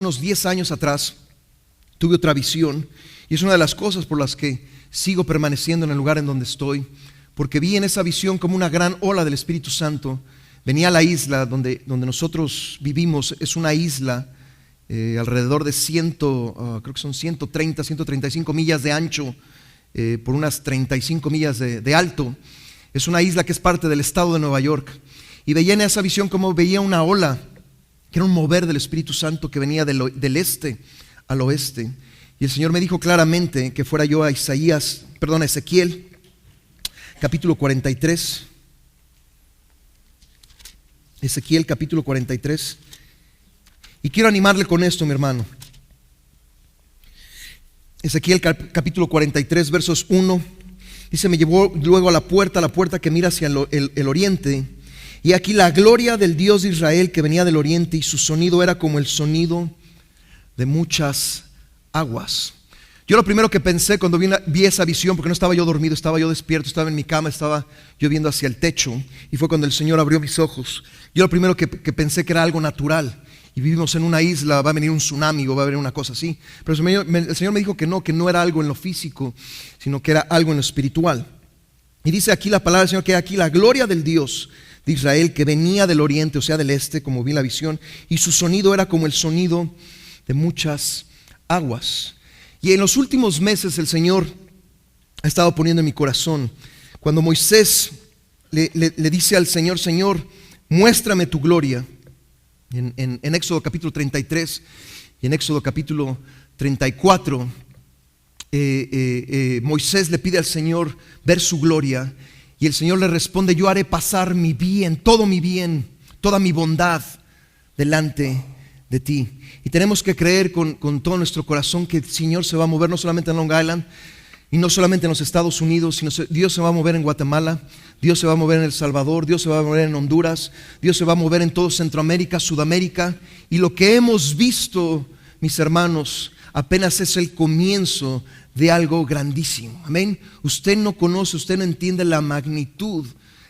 Unos 10 años atrás tuve otra visión y es una de las cosas por las que sigo permaneciendo en el lugar en donde estoy, porque vi en esa visión como una gran ola del Espíritu Santo. Venía a la isla donde nosotros vivimos. Es una isla alrededor de creo que son 130, 135 millas de ancho, por unas 35 millas de alto. Es una isla que es parte del estado de Nueva York. Y veía en esa visión como veía una ola, que era un mover del Espíritu Santo que venía del este al oeste. Y el Señor me dijo claramente que fuera yo a Ezequiel, capítulo 43. Ezequiel, capítulo 43. Y quiero animarle con esto, mi hermano. Ezequiel, capítulo 43, versos 1. Dice: me llevó luego a la puerta que mira hacia el oriente. Y aquí la gloria del Dios de Israel que venía del oriente, y su sonido era como el sonido de muchas aguas. Yo lo primero que pensé cuando vi esa visión, porque no estaba yo dormido, estaba yo despierto, estaba en mi cama, estaba yo viendo hacia el techo, y fue cuando el Señor abrió mis ojos. Yo lo primero que pensé que era algo natural, y vivimos en una isla, va a venir un tsunami o va a venir una cosa así. Pero el Señor me dijo que no era algo en lo físico, sino que era algo en lo espiritual. Y dice aquí la palabra del Señor, que aquí la gloria del Dios de Israel que venía del oriente, o sea del este, como vi la visión, y su sonido era como el sonido de muchas aguas. Y en los últimos meses el Señor ha estado poniendo en mi corazón, cuando Moisés le dice al Señor: Señor, muéstrame tu gloria, en Éxodo capítulo 33 y en Éxodo capítulo 34, Moisés le pide al Señor ver su gloria. Y el Señor le responde: yo haré pasar mi bien, toda mi bondad delante de ti. Y tenemos que creer con todo nuestro corazón que el Señor se va a mover no solamente en Long Island y no solamente en los Estados Unidos, sino Dios se va a mover en Guatemala, Dios se va a mover en El Salvador, Dios se va a mover en Honduras, Dios se va a mover en todo Centroamérica, Sudamérica. Y lo que hemos visto, mis hermanos, apenas es el comienzo de algo grandísimo. Amén. Usted no conoce, usted no entiende la magnitud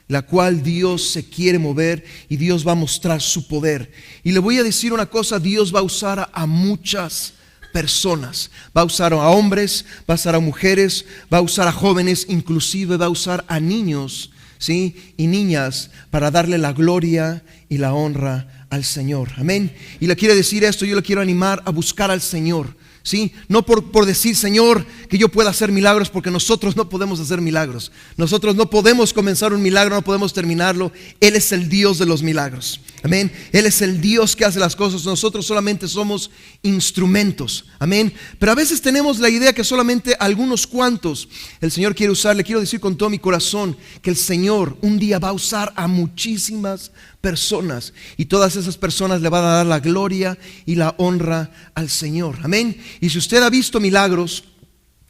la cual Dios se quiere mover, y Dios va a mostrar su poder. Y le voy a decir una cosa: Dios va a usar a muchas personas. Va a usar a hombres, va a usar a mujeres, va a usar a jóvenes, inclusive va a usar a niños, ¿sí? Y niñas, para darle la gloria y la honra al Señor. Amén. Y le quiero decir esto: yo le quiero animar a buscar al Señor, ¿sí? No por decir: Señor, que yo pueda hacer milagros, porque nosotros no podemos hacer milagros. Nosotros no podemos comenzar un milagro, no podemos terminarlo. Él es el Dios de los milagros. Amén. Él es el Dios que hace las cosas. Nosotros solamente somos instrumentos. Amén. Pero a veces tenemos la idea que solamente algunos cuantos el Señor quiere usar. Le quiero decir con todo mi corazón que el Señor un día va a usar a muchísimas personas, y todas esas personas le van a dar la gloria y la honra al Señor. Amén. Y si usted ha visto milagros,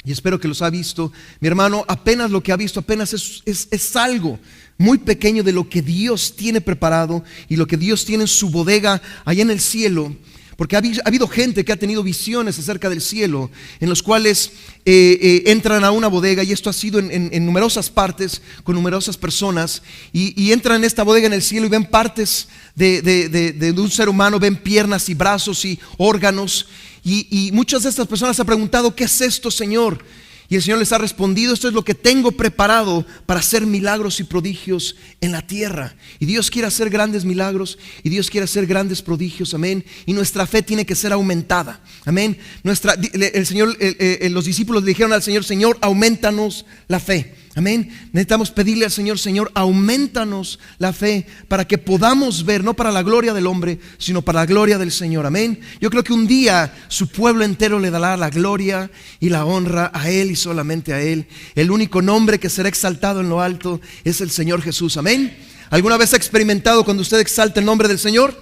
y espero que los ha visto, mi hermano, apenas lo que ha visto apenas es algo muy pequeño de lo que Dios tiene preparado y lo que Dios tiene en su bodega allá en el cielo. Porque ha habido gente que ha tenido visiones acerca del cielo, en los cuales entran a una bodega, y esto ha sido en numerosas partes, con numerosas personas, y entran en esta bodega en el cielo y ven partes de un ser humano, ven piernas y brazos y órganos, y muchas de estas personas han preguntado: ¿qué es esto, Señor? Y el Señor les ha respondido: esto es lo que tengo preparado para hacer milagros y prodigios en la tierra. Y Dios quiere hacer grandes milagros, y Dios quiere hacer grandes prodigios. Amén. Y nuestra fe tiene que ser aumentada. Amén. Los discípulos le dijeron al Señor: Señor, aumentanos la fe. Amén. Necesitamos pedirle al Señor: Señor, aumentanos la fe, para que podamos ver, no para la gloria del hombre, sino para la gloria del Señor. Amén. Yo creo que un día su pueblo entero le dará la gloria y la honra a Él, y solamente a Él. El único nombre que será exaltado en lo alto es el Señor Jesús. Amén. ¿Alguna vez ha experimentado cuando usted exalta el nombre del Señor?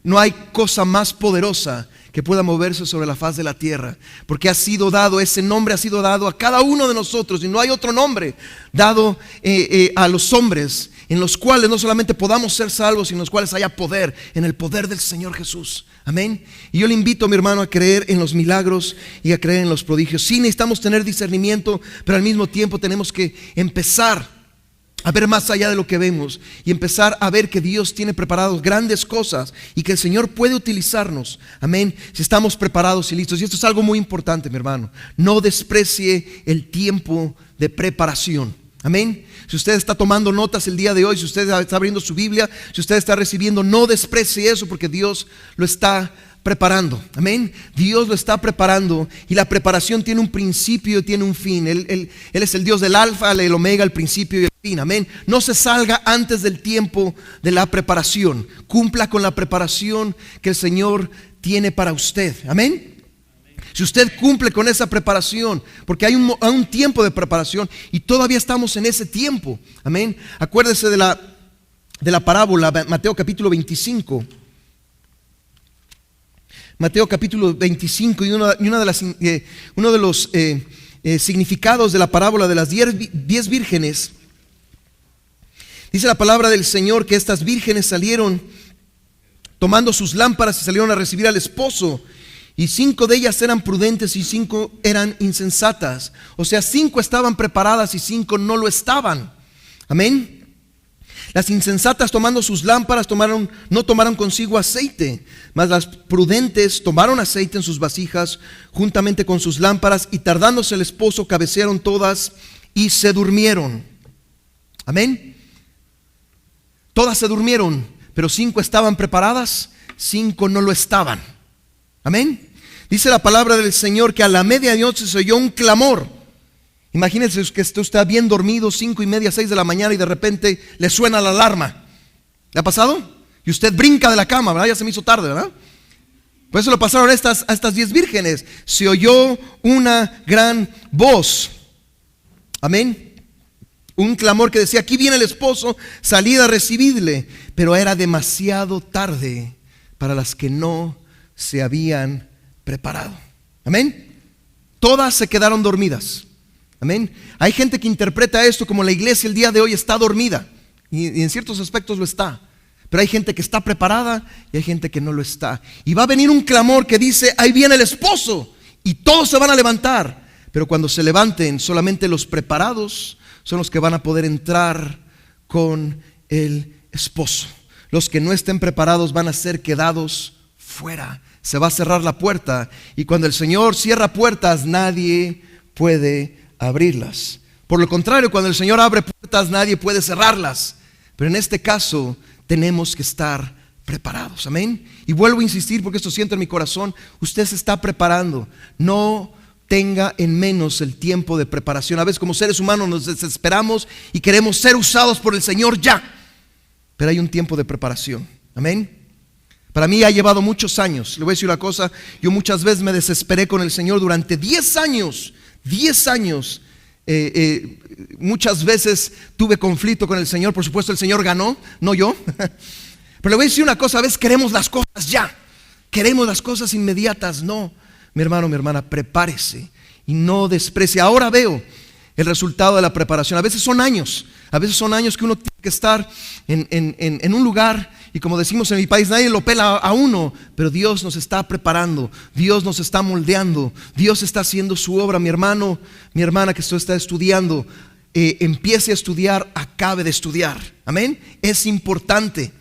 No hay cosa más poderosa que pueda moverse sobre la faz de la tierra, porque ese nombre ha sido dado a cada uno de nosotros, y no hay otro nombre dado a los hombres en los cuales no solamente podamos ser salvos, sino en los cuales haya poder, en el poder del Señor Jesús. Amén. Y yo le invito, mi hermano, a creer en los milagros y a creer en los prodigios. Sí, necesitamos tener discernimiento, pero al mismo tiempo tenemos que empezar a ver más allá de lo que vemos y empezar a ver que Dios tiene preparados grandes cosas y que el Señor puede utilizarnos, amén, si estamos preparados y listos. Y esto es algo muy importante, mi hermano. No desprecie el tiempo de preparación, amén. Si usted está tomando notas el día de hoy, si usted está abriendo su Biblia, si usted está recibiendo, no desprecie eso, porque Dios lo está preparando, amén. Dios lo está preparando, y la preparación tiene un principio y tiene un fin. Él es el Dios del alfa, el omega, el principio y el fin, amén. No se salga antes del tiempo de la preparación. Cumpla con la preparación que el Señor tiene para usted, amén. Si usted cumple con esa preparación, porque hay un tiempo de preparación y todavía estamos en ese tiempo, amén. Acuérdese de la parábola, Mateo capítulo 25. Mateo capítulo 25, y uno de los significados de la parábola de las 10 vírgenes. Dice la palabra del Señor que estas vírgenes salieron tomando sus lámparas y salieron a recibir al esposo, y 5 de ellas eran prudentes y 5 eran insensatas. O sea, 5 estaban preparadas y 5 no lo estaban, amén. Las insensatas, tomando sus lámparas, no tomaron consigo aceite, mas las prudentes tomaron aceite en sus vasijas juntamente con sus lámparas, y tardándose el esposo cabecearon todas y se durmieron, amén. Todas se durmieron, pero 5 estaban preparadas, 5 no lo estaban, amén. Dice la palabra del Señor que a la medianoche se oyó un clamor. Imagínense que usted está bien dormido, 5:30, 6 de la mañana, y de repente le suena la alarma. ¿Le ha pasado? Y usted brinca de la cama, ¿verdad? Ya se me hizo tarde, ¿verdad? Por eso lo pasaron a estas 10 vírgenes. Se oyó una gran voz, amén. Un clamor que decía: aquí viene el esposo, salid a recibirle. Pero era demasiado tarde para las que no se habían preparado, amén. Todas se quedaron dormidas, amén. Hay gente que interpreta esto como la iglesia el día de hoy está dormida, y en ciertos aspectos lo está. Pero hay gente que está preparada y hay gente que no lo está. Y va a venir un clamor que dice: ahí viene el esposo, y todos se van a levantar. Pero cuando se levanten, solamente los preparados son los que van a poder entrar con el esposo. Los que no estén preparados van a ser quedados fuera. Se va a cerrar la puerta, y cuando el Señor cierra puertas, nadie puede abrirlas. Por lo contrario, cuando el Señor abre puertas, nadie puede cerrarlas. Pero en este caso tenemos que estar preparados, amén. Y vuelvo a insistir, porque esto siento en mi corazón: usted se está preparando. No tenga en menos el tiempo de preparación. A veces como seres humanos nos desesperamos y queremos ser usados por el Señor ya, pero hay un tiempo de preparación, amén. Para mí ha llevado muchos años. Le voy a decir una cosa: yo muchas veces me desesperé con el Señor durante 10 años. 10 años. Muchas veces tuve conflicto con el Señor. Por supuesto el Señor ganó, no yo. Pero le voy a decir una cosa: a veces queremos las cosas ya, queremos las cosas inmediatas. No, mi hermano, mi hermana, prepárese y no desprecie. Ahora veo el resultado de la preparación. A veces son años que uno tiene que estar en un lugar, y como decimos en mi país, nadie lo pela a uno, pero Dios nos está preparando, Dios nos está moldeando, Dios está haciendo su obra. Mi hermano, mi hermana que usted está estudiando, empiece a estudiar, acabe de estudiar, amén. Es importante,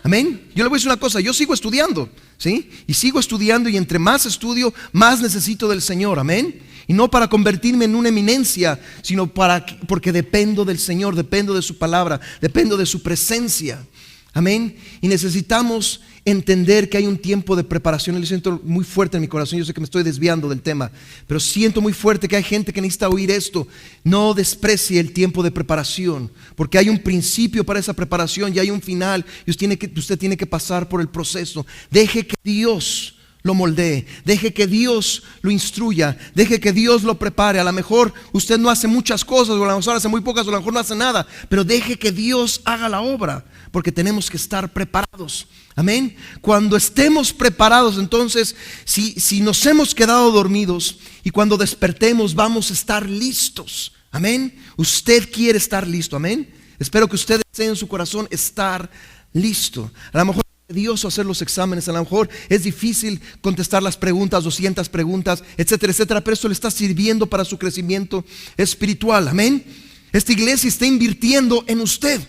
amén. Yo le voy a decir una cosa: yo sigo estudiando, ¿sí? Y sigo estudiando, y entre más estudio, más necesito del Señor, amén. Y no para convertirme en una eminencia, sino porque dependo del Señor, dependo de su palabra, dependo de su presencia, amén. Y necesitamos entender que hay un tiempo de preparación. Lo siento muy fuerte en mi corazón. Yo sé que me estoy desviando del tema, pero siento muy fuerte que hay gente que necesita oír esto. No desprecie el tiempo de preparación, porque hay un principio para esa preparación y hay un final, y usted tiene que pasar por el proceso. Deje que Dios lo moldee, deje que Dios lo instruya, deje que Dios lo prepare. A lo mejor usted no hace muchas cosas, o a lo mejor hace muy pocas, o a lo mejor no hace nada, pero deje que Dios haga la obra, porque tenemos que estar preparados, amén. Cuando estemos preparados, entonces si nos hemos quedado dormidos, y cuando despertemos vamos a estar listos, amén. Usted quiere estar listo, amén. Espero que usted desee en su corazón estar listo. A lo mejor Dios hacer los exámenes, a lo mejor es difícil contestar las preguntas, 200 preguntas, etcétera, etcétera, pero esto le está sirviendo para su crecimiento espiritual, amén. Esta iglesia está invirtiendo en usted.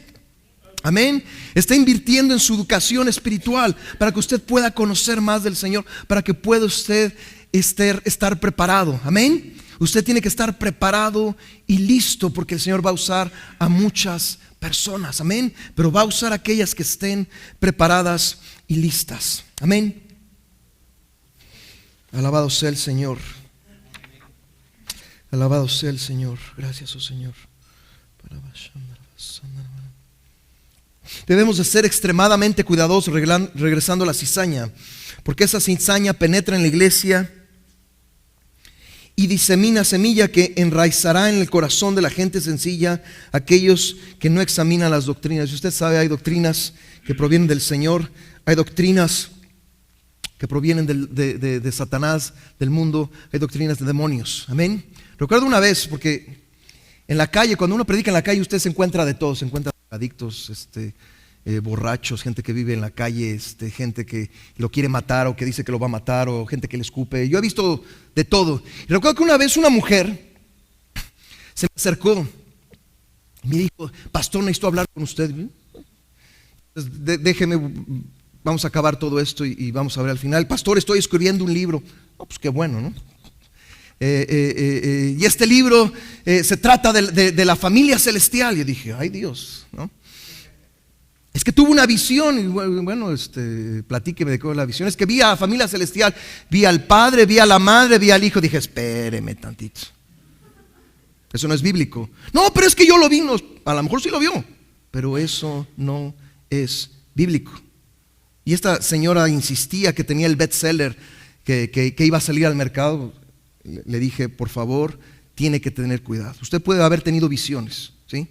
Amén. Está invirtiendo en su educación espiritual para que usted pueda conocer más del Señor, para que pueda usted estar preparado. Amén. Usted tiene que estar preparado y listo, porque el Señor va a usar a muchas personas. Amén. Pero va a usar a aquellas que estén preparadas y listas. Amén. Alabado sea el Señor. Alabado sea el Señor. Gracias, oh Señor. Debemos de ser extremadamente cuidadosos regresando a la cizaña, porque esa cizaña penetra en la iglesia y disemina semilla que enraizará en el corazón de la gente sencilla, aquellos que no examinan las doctrinas. Y usted sabe, hay doctrinas que provienen del Señor, hay doctrinas que provienen de Satanás, del mundo, hay doctrinas de demonios. Amén. Recuerdo una vez, porque en la calle, cuando uno predica en la calle, usted se encuentra de todo, se encuentra adictos, borrachos, gente que vive en la calle, gente que lo quiere matar o que dice que lo va a matar, o gente que le escupe. Yo he visto de todo. Y recuerdo que una vez una mujer se me acercó y me dijo: pastor, necesito hablar con usted. Déjeme, vamos a acabar todo esto y vamos a ver al final. Pastor, estoy escribiendo un libro. Oh, pues qué bueno, ¿no? Y este libro se trata de la familia celestial. Yo dije: ay Dios, ¿no? Es que tuve una visión. Y bueno, platíqueme de qué la visión. Es que vi a la familia celestial, vi al Padre, vi a la Madre, vi al Hijo. Dije: espéreme tantito, eso no es bíblico. No, pero es que yo lo vi. No, a lo mejor sí lo vio, pero eso no es bíblico. Y esta señora insistía que tenía el bestseller que iba a salir al mercado. Le dije: por favor, tiene que tener cuidado. Usted puede haber tenido visiones, ¿sí?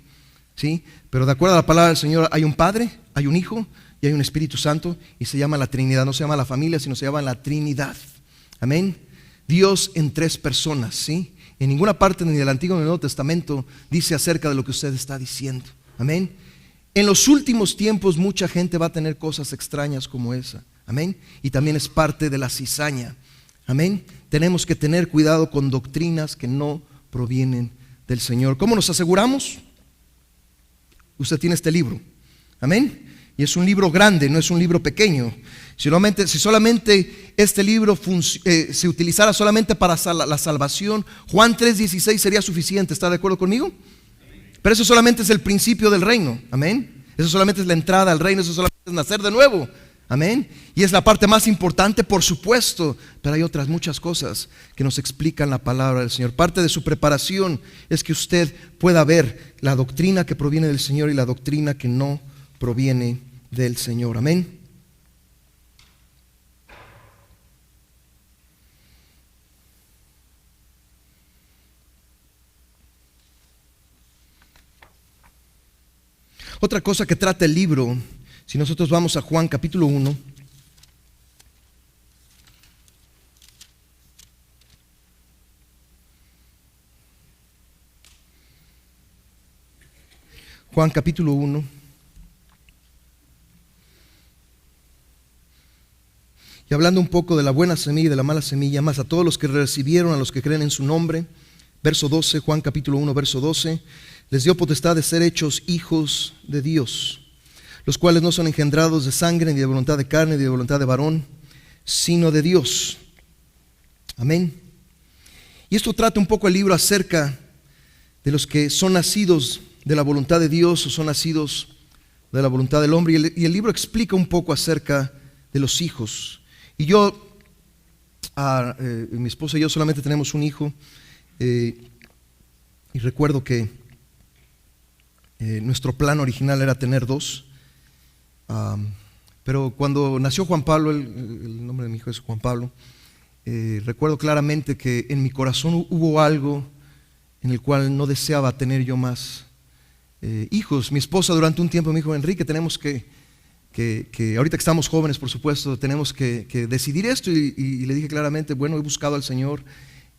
¿Sí? Pero de acuerdo a la palabra del Señor, hay un Padre, hay un Hijo y hay un Espíritu Santo, y se llama la Trinidad. No se llama la familia, sino se llama la Trinidad. Amén. Dios en tres personas, ¿sí? En ninguna parte ni del Antiguo ni del Nuevo Testamento dice acerca de lo que usted está diciendo. Amén. En los últimos tiempos mucha gente va a tener cosas extrañas como esa. Amén. Y también es parte de la cizaña. Amén. Tenemos que tener cuidado con doctrinas que no provienen del Señor. ¿Cómo nos aseguramos? Usted tiene este libro. Amén. Y es un libro grande, no es un libro pequeño. Si solamente este libro se utilizara solamente para la salvación, Juan 3:16 sería suficiente. ¿Está de acuerdo conmigo? Pero eso solamente es el principio del reino. Amén. Eso solamente es la entrada al reino. Eso solamente es nacer de nuevo. Amén. Y es la parte más importante, por supuesto, pero hay otras muchas cosas que nos explican la palabra del Señor. Parte de su preparación es que usted pueda ver la doctrina que proviene del Señor y la doctrina que no proviene del Señor. Amén. Otra cosa que trata el libro, si nosotros vamos a Juan capítulo 1, Juan capítulo 1, y hablando un poco de la buena semilla y de la mala semilla, más a todos los que recibieron, a los que creen en su nombre, verso 12, Juan capítulo 1, verso 12, les dio potestad de ser hechos hijos de Dios, los cuales no son engendrados de sangre, ni de voluntad de carne, ni de voluntad de varón, sino de Dios. Amén. Y esto trata un poco el libro acerca de los que son nacidos de la voluntad de Dios o son nacidos de la voluntad del hombre. Y el libro explica un poco acerca de los hijos. Y yo, mi esposa y yo solamente tenemos un hijo. Y recuerdo que nuestro plan original era tener dos. Pero cuando nació Juan Pablo, el nombre de mi hijo es Juan Pablo, recuerdo claramente que en mi corazón hubo algo en el cual no deseaba tener yo más hijos. Mi esposa durante un tiempo me dijo: Enrique, tenemos que ahorita que estamos jóvenes, por supuesto, tenemos que decidir esto. Y le dije claramente: bueno, he buscado al Señor,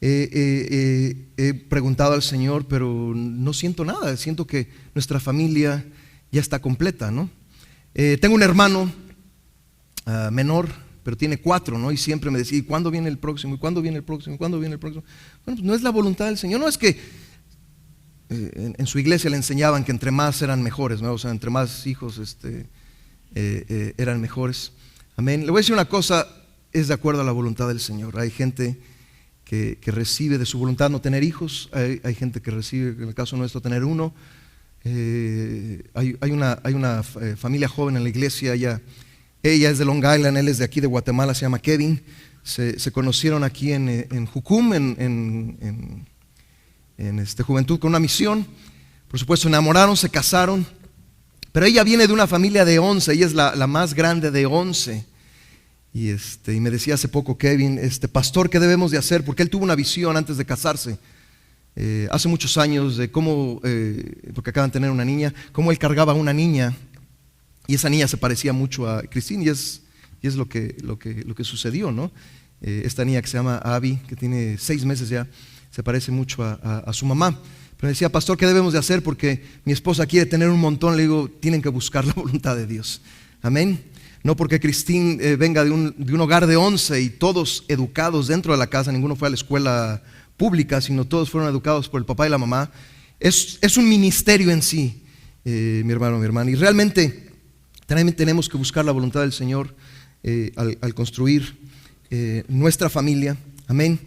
he preguntado al Señor, pero no siento nada. Siento que nuestra familia ya está completa, ¿no? Tengo un hermano menor, pero tiene 4, ¿no? Y siempre me decía: ¿y cuándo viene el próximo? ¿Y cuándo viene el próximo? ¿Y cuándo viene el próximo? Bueno, pues no es la voluntad del Señor. No es que en su iglesia le enseñaban que entre más eran mejores, ¿no? O sea, entre más hijos eran mejores. Amén. Le voy a decir una cosa, es de acuerdo a la voluntad del Señor. Hay gente que recibe de su voluntad no tener hijos, hay gente que recibe, en el caso nuestro, tener uno. Hay una familia joven en la iglesia, ella es de Long Island, él es de aquí de Guatemala, se llama Kevin. Se conocieron aquí en Jucum, en juventud con una misión. Por supuesto, se enamoraron, se casaron. Pero ella viene de una familia de 11, ella es la más grande de 11. Y me decía hace poco Kevin, pastor, ¿qué debemos de hacer? Porque él tuvo una visión antes de casarse, hace muchos años, de cómo, porque acaban de tener una niña, cómo él cargaba a una niña, y esa niña se parecía mucho a Christine, y es lo que sucedió, ¿no? Esta niña que se llama Abby, que tiene 6 meses ya, se parece mucho a su mamá. Pero decía, pastor, ¿qué debemos de hacer? Porque mi esposa quiere tener un montón. Le digo, tienen que buscar la voluntad de Dios. Amén. No porque Christine venga de un hogar de 11 y todos educados dentro de la casa, ninguno fue a la escuela pública, sino todos fueron educados por el papá y la mamá. Es un ministerio en sí, mi hermano, mi hermana. Y realmente también tenemos que buscar la voluntad del Señor al construir nuestra familia. Amén.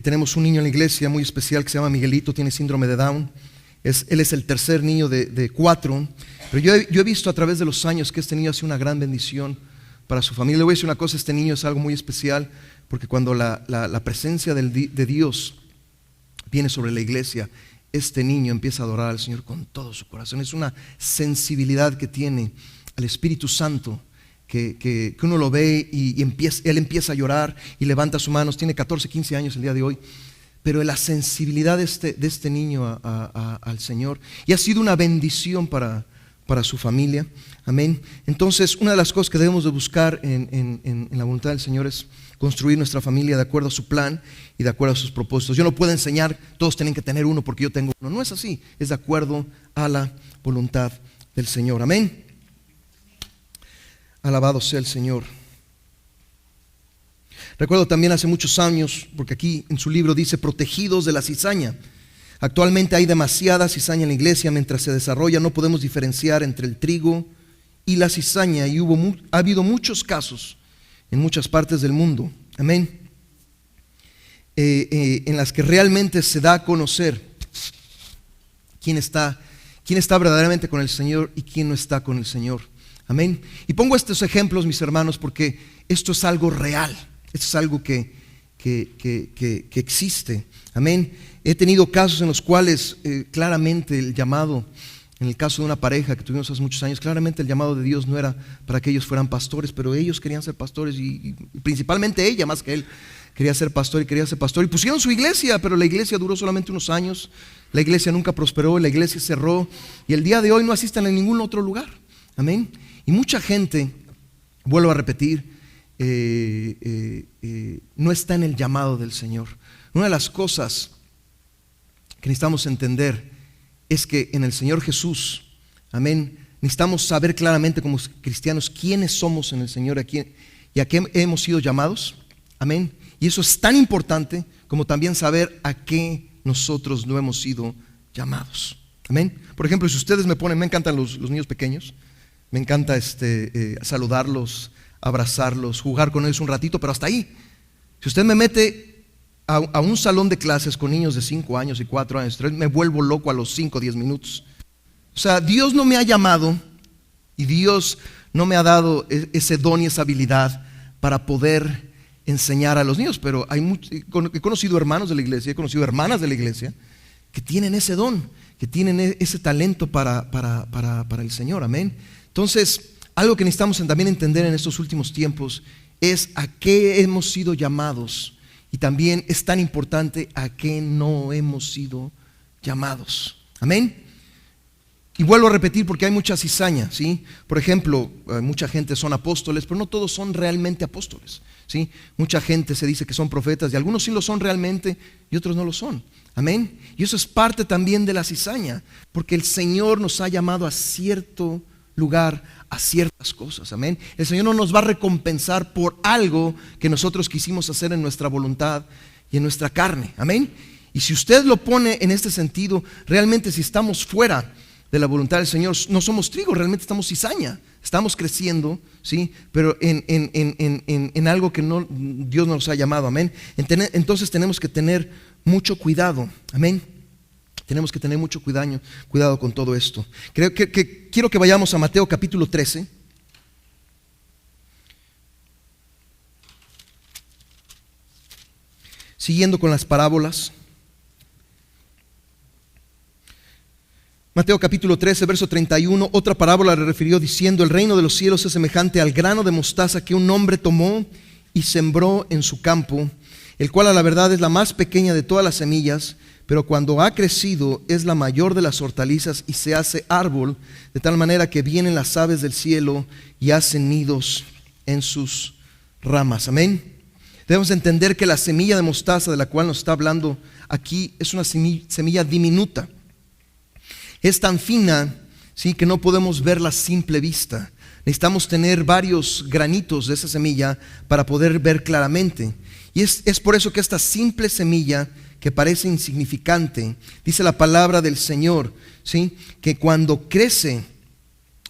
Tenemos un niño en la iglesia muy especial que se llama Miguelito, tiene síndrome de Down. Él es el tercer niño de 4. Pero yo he visto a través de los años que este niño ha sido una gran bendición para su familia. Le voy a decir una cosa, este niño es algo muy especial, porque cuando la presencia de Dios viene sobre la iglesia, este niño empieza a adorar al Señor con todo su corazón. Es una sensibilidad que tiene al Espíritu Santo, que uno lo ve y él empieza a llorar y levanta sus manos. Tiene 14, 15 años el día de hoy. Pero la sensibilidad de este niño al Señor, y ha sido una bendición para su familia. Amén. Entonces, una de las cosas que debemos de buscar en la voluntad del Señor es construir nuestra familia de acuerdo a su plan y de acuerdo a sus propósitos. Yo no puedo enseñar, todos tienen que tener uno porque yo tengo uno. No es así, es de acuerdo a la voluntad del Señor. Amén. Alabado sea el Señor. Recuerdo también hace muchos años, porque aquí en su libro dice protegidos de la cizaña. Actualmente hay demasiada cizaña en la iglesia. Mientras se desarrolla no podemos diferenciar entre el trigo y la cizaña, y ha habido muchos casos en muchas partes del mundo. Amén. En las que realmente se da a conocer quién está verdaderamente con el Señor y quién no está con el Señor. Amén. Y pongo estos ejemplos, mis hermanos, porque esto es algo real. Esto es algo que existe. Amén. He tenido casos en los cuales claramente el llamado, en el caso de una pareja que tuvimos hace muchos años, claramente el llamado de Dios no era para que ellos fueran pastores, pero ellos querían ser pastores, y principalmente ella más que él quería ser pastor y pusieron su iglesia, pero la iglesia duró solamente unos años. La iglesia nunca prosperó, la iglesia cerró, y el día de hoy no asisten a ningún otro lugar. Amén. Y mucha gente, vuelvo a repetir, no está en el llamado del Señor. Una de las cosas que necesitamos entender es que en el Señor Jesús, amén, necesitamos saber claramente como cristianos quiénes somos en el Señor y a qué hemos sido llamados. Amén. Y eso es tan importante como también saber a qué nosotros no hemos sido llamados. Amén. Por ejemplo, si ustedes me encantan los niños pequeños, me encanta saludarlos, abrazarlos, jugar con ellos un ratito, pero hasta ahí. Si usted me mete a un salón de clases con niños de 5 años y 4 años, me vuelvo loco a los 5 o 10 minutos. O sea, Dios no me ha llamado y Dios no me ha dado ese don y esa habilidad para poder enseñar a los niños, pero he conocido hermanos de la iglesia, he conocido hermanas de la iglesia que tienen ese don, que tienen ese talento para el Señor. Amén. Entonces, algo que necesitamos también entender en estos últimos tiempos es a qué hemos sido llamados, y también es tan importante a qué no hemos sido llamados. Amén. Y vuelvo a repetir porque hay mucha cizaña, ¿sí? Por ejemplo, mucha gente son apóstoles, pero no todos son realmente apóstoles, ¿sí? Mucha gente se dice que son profetas, y algunos sí lo son realmente y otros no lo son. Amén. Y eso es parte también de la cizaña, porque el Señor nos ha llamado a cierto lugar, a ciertas cosas. Amén. El Señor no nos va a recompensar por algo que nosotros quisimos hacer en nuestra voluntad y en nuestra carne. Amén. Y si usted lo pone en este sentido, realmente si estamos fuera de la voluntad del Señor, no somos trigo, realmente estamos cizaña. Estamos creciendo, ¿sí? Pero en algo que no, Dios nos ha llamado, amén. Entonces tenemos que tener mucho cuidado, amén. Tenemos que tener mucho cuidado con todo esto. Quiero que vayamos a Mateo capítulo 13. Siguiendo con las parábolas. Mateo capítulo 13, verso 31, otra parábola le refirió diciendo: el reino de los cielos es semejante al grano de mostaza que un hombre tomó y sembró en su campo, el cual a la verdad es la más pequeña de todas las semillas, pero cuando ha crecido es la mayor de las hortalizas y se hace árbol, de tal manera que vienen las aves del cielo y hacen nidos en sus ramas. Amén. Debemos entender que la semilla de mostaza de la cual nos está hablando aquí es una semilla diminuta. Es tan fina, ¿sí?, que no podemos verla a simple vista. Necesitamos tener varios granitos de esa semilla para poder ver claramente. Y es por eso que esta simple semilla que parece insignificante, dice la palabra del Señor, ¿sí?, que cuando crece,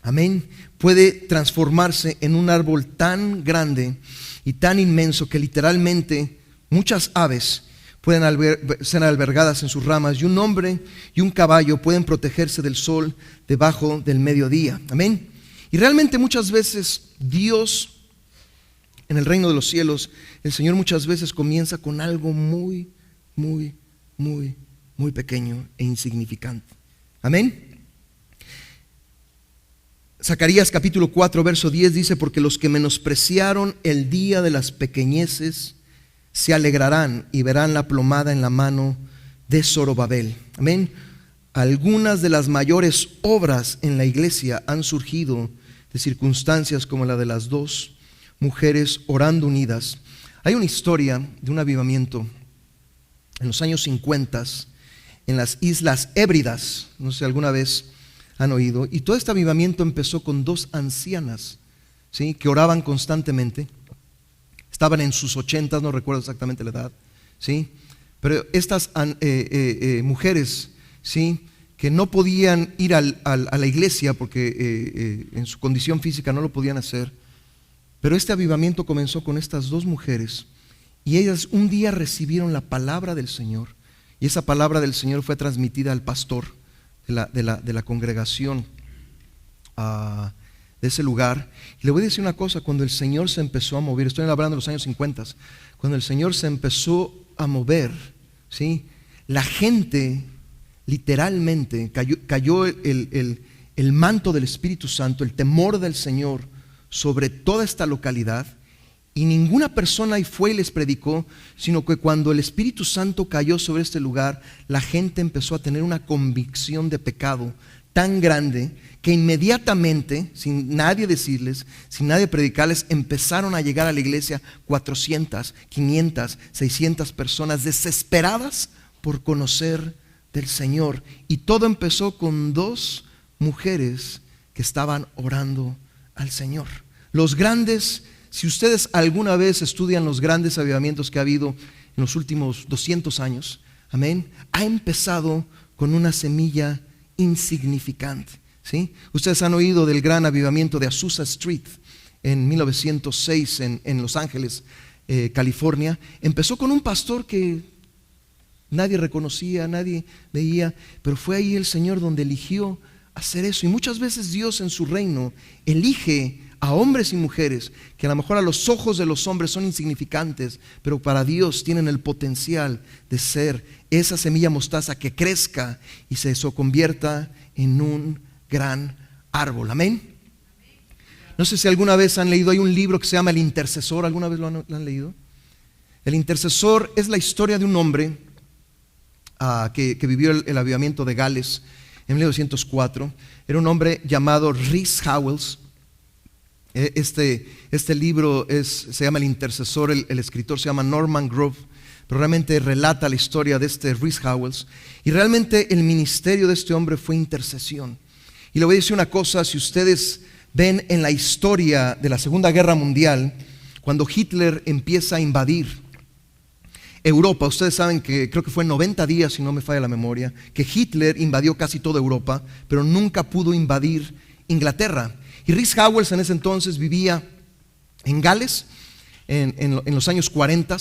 amén, puede transformarse en un árbol tan grande y tan inmenso que literalmente muchas aves pueden ser albergadas en sus ramas, y un hombre y un caballo pueden protegerse del sol debajo del mediodía. Amén. Y realmente muchas veces Dios, en el reino de los cielos, el Señor muchas veces comienza con algo muy, muy, muy, muy pequeño e insignificante. Amén. Zacarías capítulo 4, verso 10 dice: porque los que menospreciaron el día de las pequeñeces se alegrarán y verán la plomada en la mano de Zorobabel. Amén. Algunas de las mayores obras en la iglesia han surgido de circunstancias como la de las dos mujeres orando unidas. Hay una historia de un avivamiento en los años 50 en las Islas Hébridas. No sé si alguna vez han oído. Y todo este avivamiento empezó con dos ancianas, ¿sí?, que oraban constantemente. Estaban en sus 80, no recuerdo exactamente la edad, ¿sí? Pero estas mujeres, ¿sí?, que no podían ir a la iglesia porque en su condición física no lo podían hacer. Pero este avivamiento comenzó con estas dos mujeres, y ellas un día recibieron la palabra del Señor, y esa palabra del Señor fue transmitida al pastor de la congregación de ese lugar. Y le voy a decir una cosa: cuando el Señor se empezó a mover, estoy hablando de los años 50, cuando el Señor se empezó a mover, ¿sí?, la gente literalmente cayó el manto del Espíritu Santo, el temor del Señor sobre toda esta localidad, y ninguna persona ahí fue y les predicó, sino que cuando el Espíritu Santo cayó sobre este lugar, la gente empezó a tener una convicción de pecado tan grande que inmediatamente, sin nadie decirles, sin nadie predicarles, empezaron a llegar a la iglesia 400, 500, 600 personas desesperadas por conocer del Señor. Y todo empezó con dos mujeres que estaban orando al Señor. Los grandes, si ustedes alguna vez estudian los grandes avivamientos que ha habido en los últimos 200 años, amén, ha empezado con una semilla insignificante, ¿sí? Ustedes han oído del gran avivamiento de Azusa Street en 1906 en Los Ángeles, California. Empezó con un pastor que nadie reconocía, nadie veía, pero fue ahí el Señor donde eligió hacer eso. Y muchas veces Dios en su reino elige a hombres y mujeres que a lo mejor a los ojos de los hombres son insignificantes, pero para Dios tienen el potencial de ser esa semilla mostaza que crezca y se convierta en un gran árbol. Amén. No sé si alguna vez han leído, hay un libro que se llama El Intercesor. ¿Alguna vez lo han leído? El Intercesor es la historia de un hombre que vivió el avivamiento de Gales en 1904. Era un hombre llamado Rhys Howells. Este libro se llama El Intercesor. El escritor se llama Norman Grove, pero realmente relata la historia de este Rhys Howells. Y realmente el ministerio de este hombre fue intercesión. Y le voy a decir una cosa: si ustedes ven en la historia de la Segunda Guerra Mundial, cuando Hitler empieza a invadir, Europa. Ustedes saben que creo que fue en 90 días, si no me falla la memoria, que Hitler invadió casi toda Europa, pero nunca pudo invadir Inglaterra. Y Rhys Howells en ese entonces vivía en Gales, en los años 40,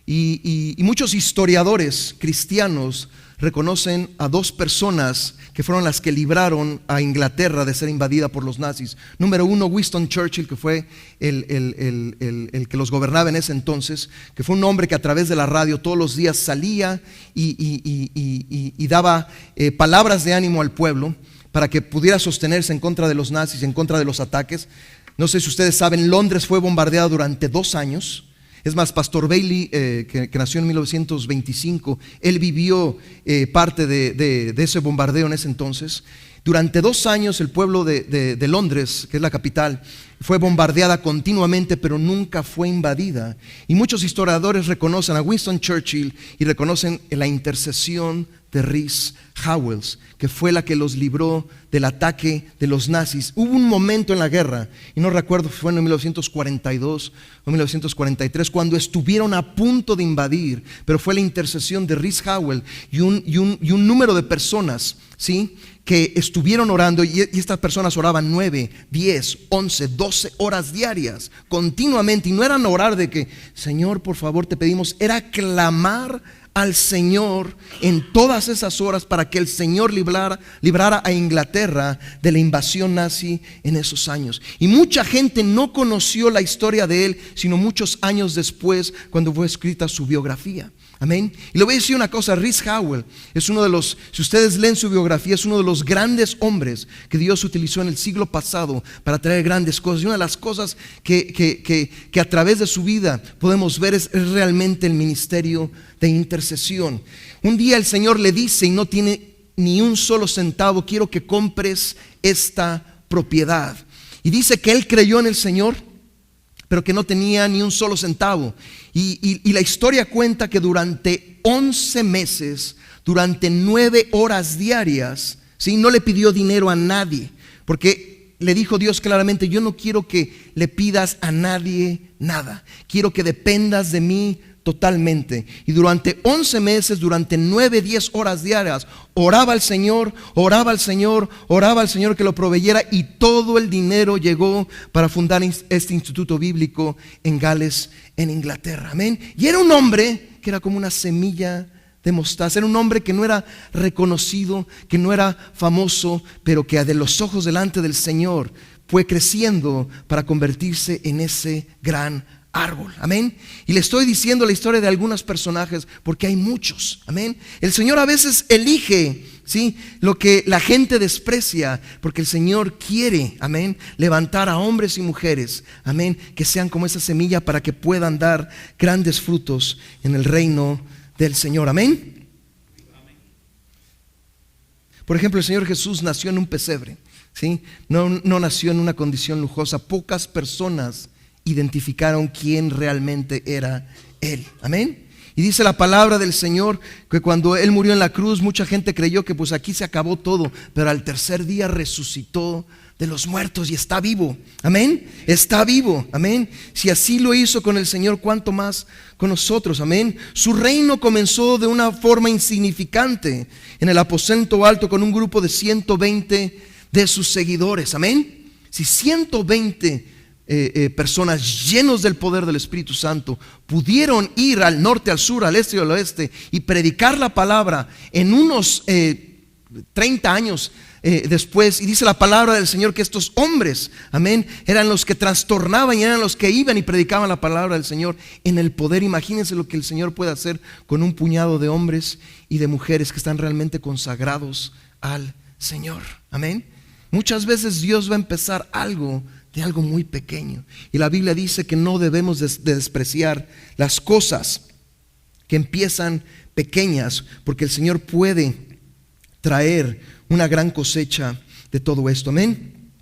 y muchos historiadores cristianos reconocen a dos personas que fueron las que libraron a Inglaterra de ser invadida por los nazis. Número uno, Winston Churchill, que fue el que los gobernaba en ese entonces, que fue un hombre que a través de la radio todos los días salía y daba palabras de ánimo al pueblo para que pudiera sostenerse en contra de los nazis, en contra de los ataques. No sé si ustedes saben, Londres fue bombardeada durante 2 años. Es más, Pastor Bailey, que nació en 1925, él vivió parte de ese bombardeo en ese entonces. Durante 2 años el pueblo de Londres, que es la capital, fue bombardeada continuamente, pero nunca fue invadida. Y muchos historiadores reconocen a Winston Churchill y reconocen la intercesión de Rhys Howells, que fue la que los libró del ataque de los nazis. Hubo un momento en la guerra, y no recuerdo si fue en 1942 o 1943, cuando estuvieron a punto de invadir, pero fue la intercesión de Rhys Howells y un número de personas, ¿sí?, que estuvieron orando, y estas personas oraban 9, 10, 11, 12 horas diarias, continuamente, y no eran orar de que, Señor, por favor, te pedimos, era clamar al Señor en todas esas horas para que el Señor librara a Inglaterra de la invasión nazi en esos años. Y mucha gente no conoció la historia de él, sino muchos años después, cuando fue escrita su biografía. Amén. Y le voy a decir una cosa, Rhys Howells es uno de los, si ustedes leen su biografía, es uno de los grandes hombres que Dios utilizó en el siglo pasado para traer grandes cosas. Y una de las cosas que a través de su vida podemos ver es realmente el ministerio de intercesión. Un día el Señor le dice, y no tiene ni un solo centavo, quiero que compres esta propiedad. Y dice que él creyó en el Señor, pero que no tenía ni un solo centavo. Y la historia cuenta que durante 11 meses, durante 9 horas diarias, ¿sí?, no le pidió dinero a nadie, porque le dijo Dios claramente, yo no quiero que le pidas a nadie nada, quiero que dependas de mí totalmente. Y durante 11 meses, durante 9, 10 horas diarias, oraba al Señor, oraba al Señor, oraba al Señor que lo proveyera, y todo el dinero llegó para fundar este instituto bíblico en Gales, en Inglaterra. Amén. Y era un hombre que era como una semilla de mostaza, era un hombre que no era reconocido, que no era famoso, pero que de los ojos delante del Señor fue creciendo para convertirse en ese gran árbol. Amén. Y le estoy diciendo la historia de algunos personajes porque hay muchos. Amén. El Señor a veces elige, ¿sí?, lo que la gente desprecia, porque el Señor quiere, amén, levantar a hombres y mujeres, amén, que sean como esa semilla para que puedan dar grandes frutos en el reino del Señor. Amén. Por ejemplo, el Señor Jesús nació en un pesebre, ¿sí? No nació en una condición lujosa. Pocas personas identificaron quién realmente era Él. Amén. Y dice la palabra del Señor que cuando Él murió en la cruz, mucha gente creyó que pues aquí se acabó todo, pero al tercer día resucitó de los muertos y está vivo. Amén. Está vivo. Amén. Si así lo hizo con el Señor, ¿cuánto más con nosotros? Amén. Su reino comenzó de una forma insignificante en el aposento alto con un grupo de 120 de sus seguidores. Amén. Si 120 personas llenos del poder del Espíritu Santo pudieron ir al norte, al sur, al este y al oeste y predicar la palabra en unos 30 años después, y dice la palabra del Señor que estos hombres, amén, eran los que trastornaban y eran los que iban y predicaban la palabra del Señor en el poder. Imagínense lo que el Señor puede hacer con un puñado de hombres y de mujeres que están realmente consagrados al Señor. Amén. Muchas veces Dios va a empezar algo muy pequeño, y la Biblia dice que no debemos de despreciar las cosas que empiezan pequeñas, porque el Señor puede traer una gran cosecha de todo esto. Amén.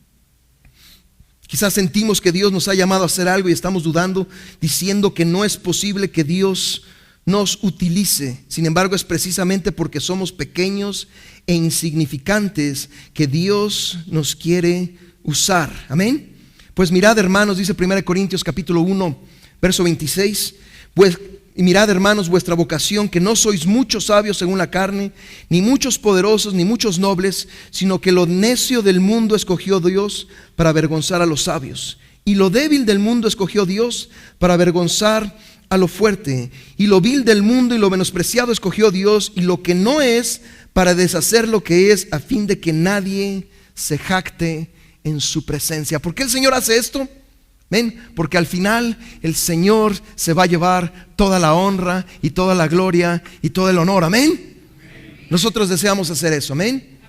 Quizás sentimos que Dios nos ha llamado a hacer algo y estamos dudando, diciendo que no es posible que Dios nos utilice. Sin embargo, es precisamente porque somos pequeños e insignificantes que Dios nos quiere usar. Amén. Pues mirad, hermanos, dice 1 Corintios capítulo 1, verso 26, pues Y mirad, hermanos, vuestra vocación, que no sois muchos sabios según la carne, ni muchos poderosos, ni muchos nobles, sino que lo necio del mundo escogió Dios para avergonzar a los sabios. Y lo débil del mundo escogió Dios para avergonzar a lo fuerte. Y lo vil del mundo y lo menospreciado escogió Dios, y lo que no es, para deshacer lo que es, a fin de que nadie se jacte en su presencia. ¿Por qué el Señor hace esto? ¿Ven? Porque al final el Señor se va a llevar toda la honra y toda la gloria y todo el honor. ¿Amén? Nosotros deseamos hacer eso. ¿Amén?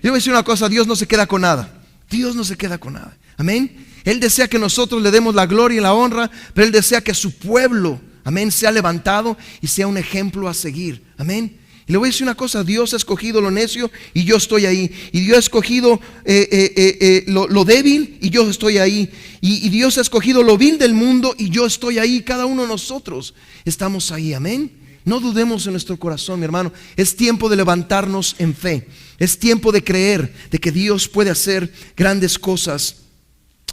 Yo voy a decir una cosa: Dios no se queda con nada. Dios no se queda con nada. ¿Amén? Él desea que nosotros le demos la gloria y la honra, pero Él desea que su pueblo, amén, sea levantado y sea un ejemplo a seguir. Amén. Y le voy a decir una cosa: Dios ha escogido lo necio y yo estoy ahí. Y Dios ha escogido lo débil y yo estoy ahí. Y Dios ha escogido lo vil del mundo y yo estoy ahí. Cada uno de nosotros estamos ahí. Amén. No dudemos en nuestro corazón, mi hermano. Es tiempo de levantarnos en fe. Es tiempo de creer de que Dios puede hacer grandes cosas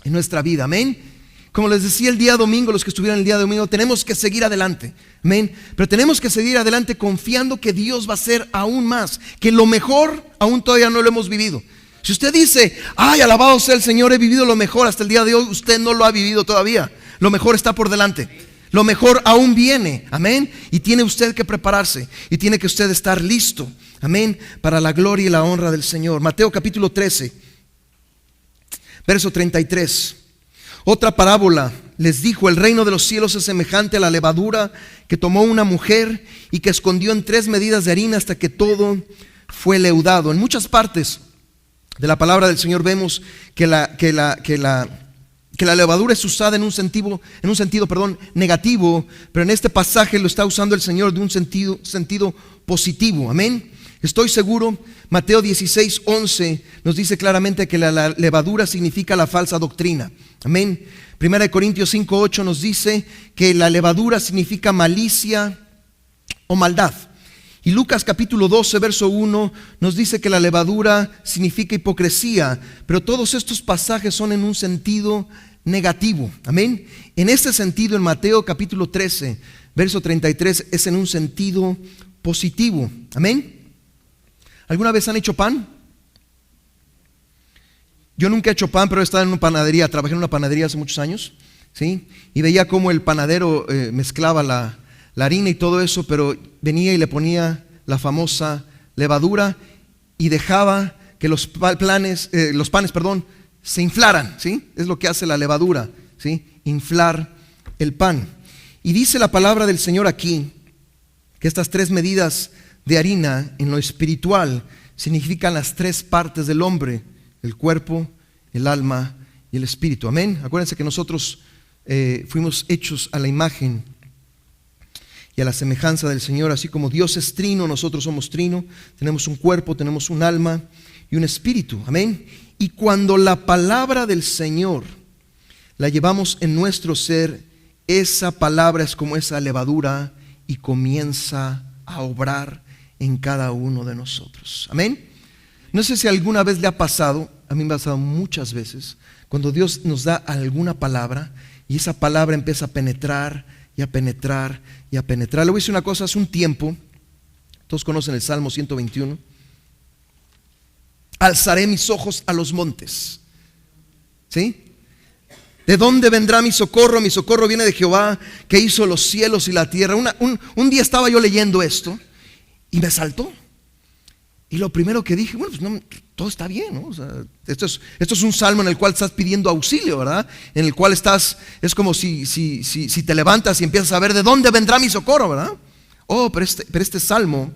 en nuestra vida. Amén. Como les decía el día domingo, los que estuvieron el día domingo, tenemos que seguir adelante. Amén. Pero tenemos que seguir adelante confiando que Dios va a hacer aún más, que lo mejor aún todavía no lo hemos vivido. Si usted dice: ay, alabado sea el Señor, he vivido lo mejor hasta el día de hoy, usted no lo ha vivido todavía. Lo mejor está por delante. Lo mejor aún viene. Amén. Y tiene usted que prepararse y tiene que usted estar listo. Amén. Para la gloria y la honra del Señor. Mateo capítulo 13, verso 33. Otra parábola les dijo: el reino de los cielos es semejante a la levadura que tomó una mujer y que escondió en 3 medidas de harina hasta que todo fue leudado. En muchas partes de la palabra del Señor vemos que la levadura es usada en un sentido negativo, pero en este pasaje lo está usando el Señor de un sentido positivo. Amén. Estoy seguro, Mateo 16:11 nos dice claramente que la levadura significa la falsa doctrina. Amén. Primera de Corintios 5:8 nos dice que la levadura significa malicia o maldad. Y Lucas capítulo 12, verso 1 nos dice que la levadura significa hipocresía. Pero todos estos pasajes son en un sentido negativo. Amén. En este sentido, en Mateo capítulo 13, verso 33, es en un sentido positivo. Amén. ¿Alguna vez han hecho pan? Yo nunca he hecho pan, pero he estado en una panadería. Trabajé en una panadería hace muchos años, ¿sí? Y veía cómo el panadero mezclaba la harina y todo eso, pero venía y le ponía la famosa levadura y dejaba que los panes, se inflaran, ¿sí? Es lo que hace la levadura, ¿sí? Inflar el pan. Y dice la palabra del Señor aquí que estas 3 medidas de harina en lo espiritual significan las 3 partes del hombre: el cuerpo, el alma y el espíritu. Amén. Acuérdense que nosotros fuimos hechos a la imagen y a la semejanza del Señor. Así como Dios es trino, nosotros somos trino. Tenemos un cuerpo, tenemos un alma y un espíritu. Amén. Y cuando la palabra del Señor la llevamos en nuestro ser, esa palabra es como esa levadura y comienza a obrar en cada uno de nosotros. Amén. No sé si alguna vez le ha pasado, a mí me ha pasado muchas veces, cuando Dios nos da alguna palabra y esa palabra empieza a penetrar y a penetrar y a penetrar. Le voy a decir una cosa: hace un tiempo, todos conocen el Salmo 121, alzaré mis ojos a los montes, ¿sí? ¿De dónde vendrá mi socorro? Mi socorro viene de Jehová, que hizo los cielos y la tierra. Un día estaba yo leyendo esto y me saltó. Y lo primero que dije: bueno, pues no, todo está bien, ¿no? O sea, esto es un salmo en el cual estás pidiendo auxilio, ¿verdad? En el cual es como si te levantas y empiezas a ver de dónde vendrá mi socorro, ¿verdad? Pero este salmo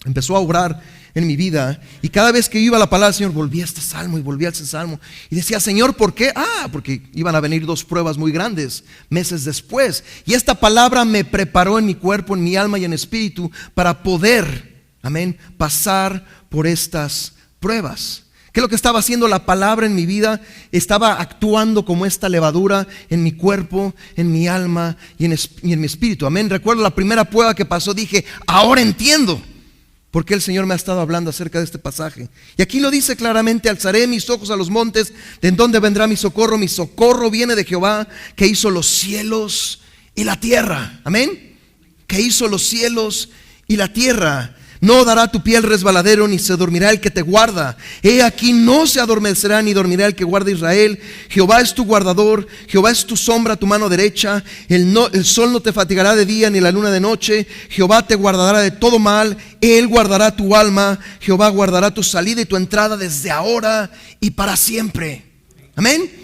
empezó a obrar en mi vida, y cada vez que iba a la palabra del Señor, volvía a este salmo y volvía a este salmo y decía: Señor, ¿por qué? Porque iban a venir 2 pruebas muy grandes meses después, y esta palabra me preparó en mi cuerpo, en mi alma y en espíritu para poder, amén, pasar por estas pruebas. ¿Qué es lo que estaba haciendo la palabra en mi vida? Estaba actuando como esta levadura en mi cuerpo, en mi alma y en mi espíritu. Amén. Recuerdo la primera prueba que pasó, dije: ahora entiendo por qué el Señor me ha estado hablando acerca de este pasaje. Y aquí lo dice claramente: alzaré mis ojos a los montes, ¿de dónde vendrá mi socorro? Mi socorro viene de Jehová, que hizo los cielos y la tierra. Amén. que hizo los cielos y la tierra. No dará tu pie al resbaladero, ni se dormirá el que te guarda. He aquí no se adormecerá ni dormirá el que guarda Israel. Jehová es tu guardador, Jehová es tu sombra, tu mano derecha. El sol no te fatigará de día, ni la luna de noche. Jehová te guardará de todo mal, Él guardará tu alma. Jehová guardará tu salida y tu entrada desde ahora y para siempre. Amén.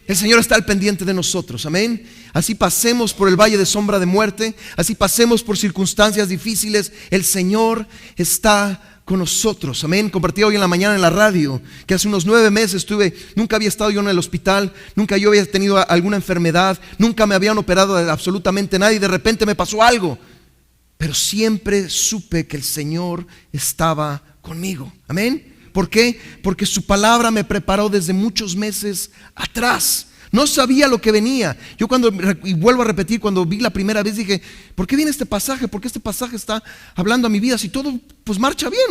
El Señor está al pendiente de nosotros, amén. Así pasemos por el valle de sombra de muerte, así pasemos por circunstancias difíciles, el Señor está con nosotros, amén. Compartí hoy en la mañana en la radio que hace unos 9 meses nunca había estado yo en el hospital, nunca yo había tenido alguna enfermedad, nunca me habían operado de absolutamente nada y de repente me pasó algo. Pero siempre supe que el Señor estaba conmigo, amén. ¿Por qué? Porque su palabra me preparó desde muchos meses atrás. No sabía lo que venía. Yo y vuelvo a repetir, cuando vi la primera vez dije, ¿por qué viene este pasaje? ¿Por qué este pasaje está hablando a mi vida? Si todo pues marcha bien,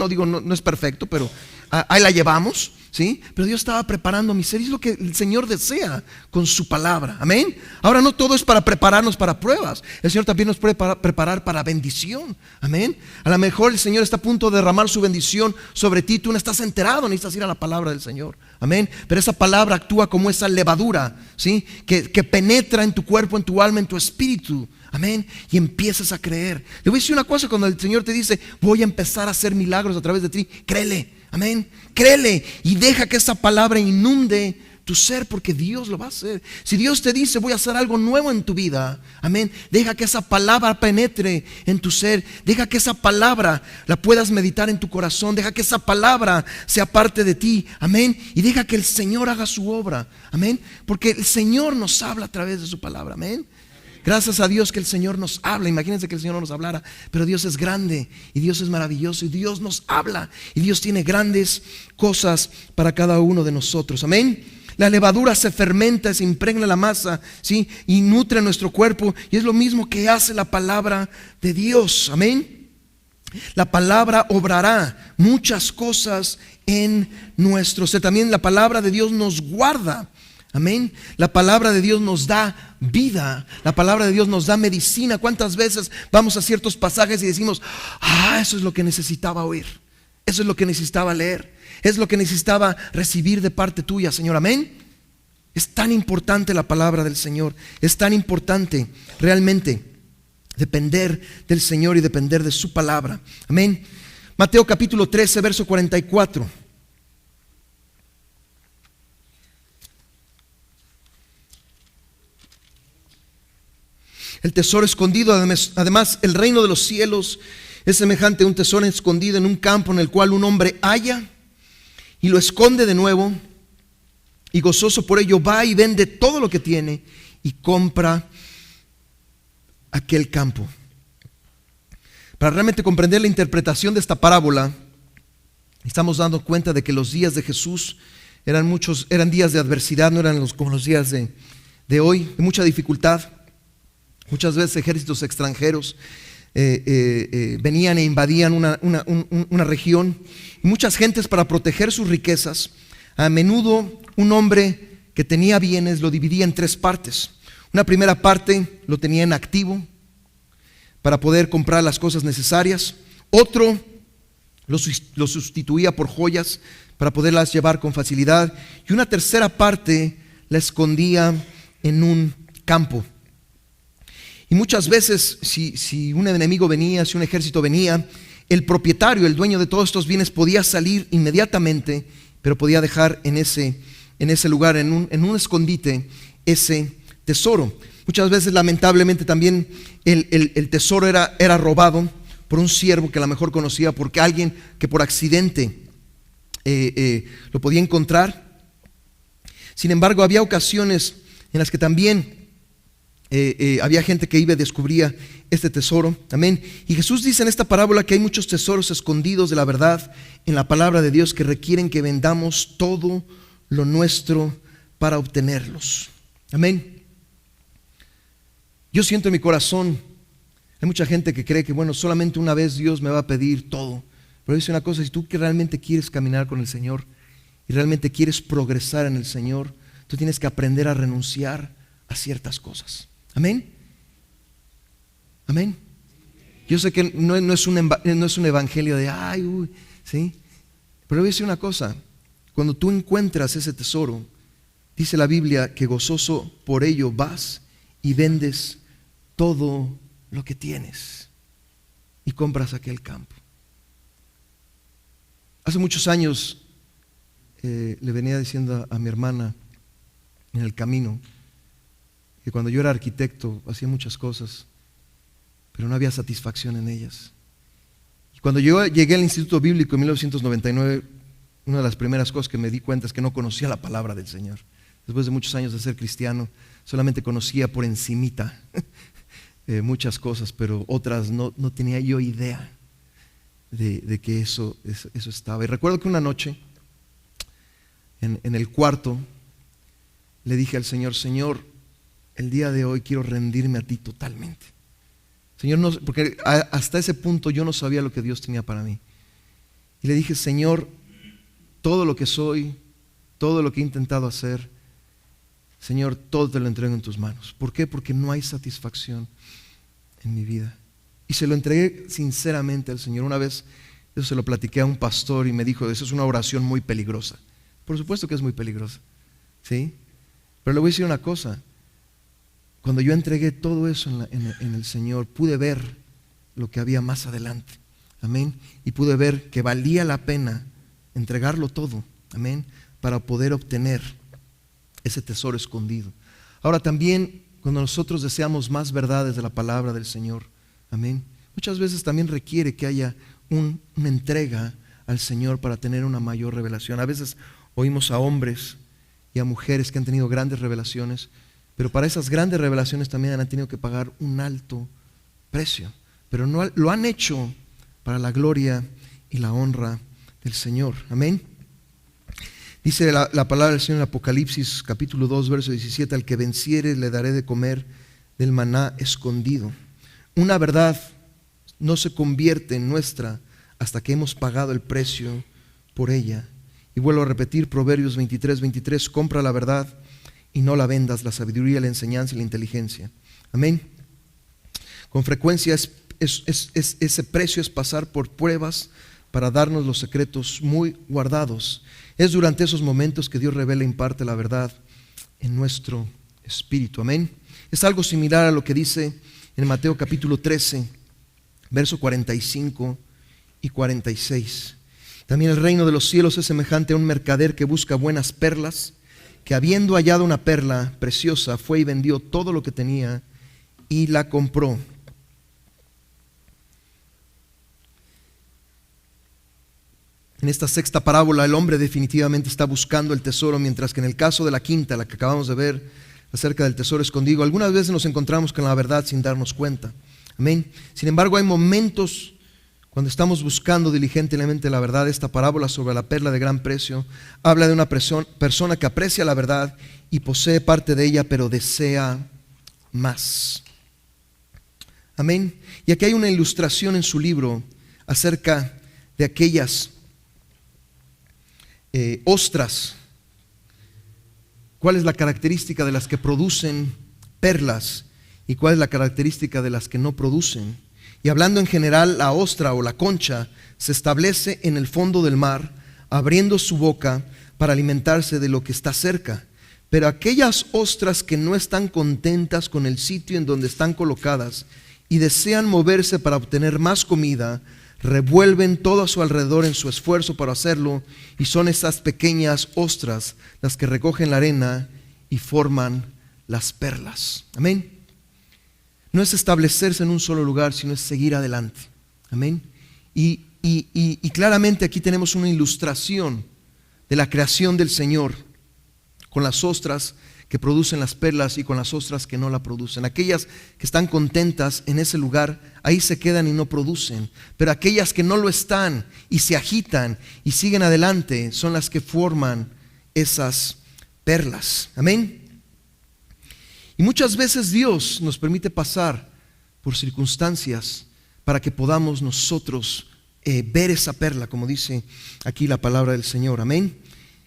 no es perfecto, pero ahí la llevamos, ¿sí? Pero Dios estaba preparando mi ser y es lo que el Señor desea con su palabra, amén. Ahora no todo es para prepararnos para pruebas. El Señor también nos puede preparar para bendición, amén. A lo mejor el Señor está a punto de derramar su bendición sobre ti. Tú no estás enterado, necesitas ir a la palabra del Señor, amén. Pero esa palabra actúa como esa levadura, ¿sí? Que penetra en tu cuerpo, en tu alma, en tu espíritu, amén. Y empiezas a creer. Le voy a decir una cosa: cuando el Señor te dice, voy a empezar a hacer milagros a través de ti, créele, amén. Créele y deja que esa palabra inunde tu ser, porque Dios lo va a hacer. Si Dios te dice, voy a hacer algo nuevo en tu vida, amén, deja que esa palabra penetre en tu ser. Deja que esa palabra la puedas meditar en tu corazón. Deja que esa palabra sea parte de ti, amén. Y deja que el Señor haga su obra, amén. Porque el Señor nos habla a través de su palabra, amén. Gracias a Dios que el Señor nos habla. Imagínense que el Señor no nos hablara, pero Dios es grande y Dios es maravilloso y Dios nos habla y Dios tiene grandes cosas para cada uno de nosotros, amén. La levadura se fermenta, se impregna la masa, ¿sí? Y nutre nuestro cuerpo, y es lo mismo que hace la palabra de Dios, amén. La palabra obrará muchas cosas en nuestro ser. También la palabra de Dios nos guarda, amén. La palabra de Dios nos da vida. La palabra de Dios nos da medicina. ¿Cuántas veces vamos a ciertos pasajes y decimos, eso es lo que necesitaba oír, eso es lo que necesitaba leer, es lo que necesitaba recibir de parte tuya, Señor, amén? Es tan importante la palabra del Señor. Es tan importante realmente depender del Señor y depender de su palabra, amén. Mateo capítulo 13, verso 44. El tesoro escondido, además el reino de los cielos es semejante a un tesoro escondido en un campo en el cual un hombre halla y lo esconde de nuevo, y gozoso por ello va y vende todo lo que tiene y compra aquel campo. Para realmente comprender la interpretación de esta parábola, estamos dando cuenta de que los días de Jesús eran días de adversidad, no eran como los días de hoy, de mucha dificultad. Muchas veces ejércitos extranjeros venían e invadían una región, y muchas gentes, para proteger sus riquezas, a menudo un hombre que tenía bienes lo dividía en 3 partes. Una primera parte lo tenía en activo para poder comprar las cosas necesarias. Otro lo sustituía por joyas para poderlas llevar con facilidad, y una tercera parte la escondía en un campo. Y muchas veces, si un enemigo venía, si un ejército venía, el propietario, el dueño de todos estos bienes, podía salir inmediatamente, pero podía dejar en ese lugar, en un escondite, ese tesoro. Muchas veces, lamentablemente, también el tesoro era robado por un siervo que a lo mejor conocía, porque alguien que por accidente lo podía encontrar. Sin embargo, había ocasiones en las que también había gente que iba y descubría este tesoro, amén. Y Jesús dice en esta parábola que hay muchos tesoros escondidos de la verdad en la palabra de Dios que requieren que vendamos todo lo nuestro para obtenerlos, amén. Yo siento en mi corazón, hay mucha gente que cree que solamente una vez Dios me va a pedir todo, pero dice una cosa: si tú que realmente quieres caminar con el Señor y realmente quieres progresar en el Señor, tú tienes que aprender a renunciar a ciertas cosas. Amén. Amén. Yo sé que no es un evangelio de ay, uy, ¿sí? Pero voy a decir una cosa, cuando tú encuentras ese tesoro, dice la Biblia que gozoso por ello vas y vendes todo lo que tienes y compras aquel campo. Hace muchos años le venía diciendo a mi hermana en el camino que cuando yo era arquitecto hacía muchas cosas, pero no había satisfacción en ellas. Y cuando yo llegué al Instituto Bíblico en 1999, una de las primeras cosas que me di cuenta es que no conocía la palabra del Señor. Después de muchos años de ser cristiano, solamente conocía por encimita muchas cosas, pero otras no tenía yo idea de que eso estaba. Y recuerdo que una noche, en el cuarto, le dije al Señor, Señor, el día de hoy quiero rendirme a ti totalmente. Señor, no, porque hasta ese punto yo no sabía lo que Dios tenía para mí. Y le dije, Señor, todo lo que soy, todo lo que he intentado hacer, Señor, todo te lo entrego en tus manos. ¿Por qué? Porque no hay satisfacción en mi vida. Y se lo entregué sinceramente al Señor. Una vez yo se lo platiqué a un pastor y me dijo, esa es una oración muy peligrosa. Por supuesto que es muy peligrosa, ¿sí? Pero le voy a decir una cosa. Cuando yo entregué todo eso en el Señor, pude ver lo que había más adelante. Amén. Y pude ver que valía la pena entregarlo todo. Amén. Para poder obtener ese tesoro escondido. Ahora también, cuando nosotros deseamos más verdades de la palabra del Señor, amén, muchas veces también requiere que haya una entrega al Señor para tener una mayor revelación. A veces oímos a hombres y a mujeres que han tenido grandes revelaciones, pero para esas grandes revelaciones también han tenido que pagar un alto precio. Pero no lo han hecho para la gloria y la honra del Señor. Amén. Dice la palabra del Señor en Apocalipsis capítulo 2 verso 17, al que venciere le daré de comer del maná escondido. Una verdad no se convierte en nuestra hasta que hemos pagado el precio por ella. Y vuelvo a repetir Proverbios 23:23, compra la verdad y no la vendas, la sabiduría, la enseñanza y la inteligencia. Amén. Con frecuencia ese precio es pasar por pruebas para darnos los secretos muy guardados. Es durante esos momentos que Dios revela e imparte la verdad en nuestro espíritu. Amén. Es algo similar a lo que dice en Mateo capítulo 13, verso 45 y 46. También el reino de los cielos es semejante a un mercader que busca buenas perlas, que habiendo hallado una perla preciosa, fue y vendió todo lo que tenía y la compró. En esta sexta parábola el hombre definitivamente está buscando el tesoro, mientras que en el caso de la quinta, la que acabamos de ver acerca del tesoro escondido, algunas veces nos encontramos con la verdad sin darnos cuenta. Amén. Sin embargo, hay momentos cuando estamos buscando diligentemente la verdad. Esta parábola sobre la perla de gran precio habla de una persona que aprecia la verdad y posee parte de ella, pero desea más. Amén. Y aquí hay una ilustración en su libro acerca de aquellas ostras. ¿Cuál es la característica de las que producen perlas y cuál es la característica de las que no producen? Y hablando en general, la ostra o la concha se establece en el fondo del mar, abriendo su boca para alimentarse de lo que está cerca. Pero aquellas ostras que no están contentas con el sitio en donde están colocadas y desean moverse para obtener más comida, revuelven todo a su alrededor en su esfuerzo para hacerlo, y son esas pequeñas ostras las que recogen la arena y forman las perlas. Amén. No es establecerse en un solo lugar, sino es seguir adelante. Amén. Y claramente aquí tenemos una ilustración de la creación del Señor, con las ostras que producen las perlas y con las ostras que no la producen. Aquellas que están contentas en ese lugar, ahí se quedan y no producen. Pero aquellas que no lo están y se agitan y siguen adelante, son las que forman esas perlas. Amén. Y muchas veces Dios nos permite pasar por circunstancias para que podamos nosotros ver esa perla, como dice aquí la palabra del Señor. Amén.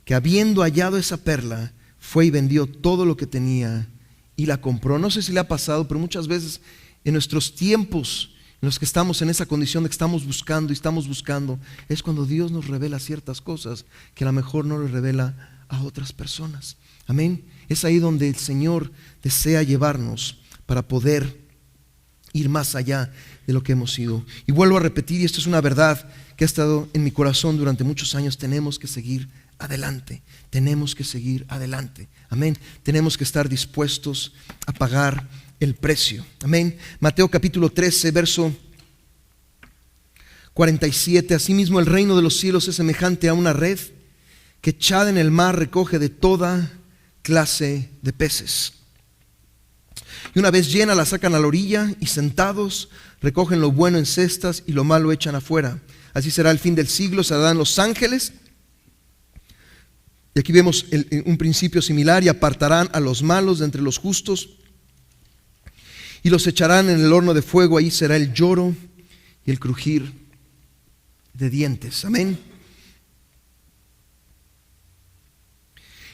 Que habiendo hallado esa perla, fue y vendió todo lo que tenía y la compró. No sé si le ha pasado, pero muchas veces en nuestros tiempos en los que estamos en esa condición de que estamos buscando y estamos buscando, es cuando Dios nos revela ciertas cosas que a lo mejor no le revela a otras personas. Amén. Es ahí donde el Señor desea llevarnos para poder ir más allá de lo que hemos sido. Y vuelvo a repetir, y esto es una verdad que ha estado en mi corazón durante muchos años: tenemos que seguir adelante, tenemos que seguir adelante. Amén. Tenemos que estar dispuestos a pagar el precio. Amén. Mateo capítulo 13, verso 47. Asimismo el reino de los cielos es semejante a una red que echada en el mar recoge de toda clase de peces. Y una vez llena la sacan a la orilla, y sentados recogen lo bueno en cestas y lo malo echan afuera. Así será el fin del siglo, se darán los ángeles. Y aquí vemos un principio similar: y apartarán a los malos de entre los justos y los echarán en el horno de fuego. Ahí será el lloro y el crujir de dientes. Amén.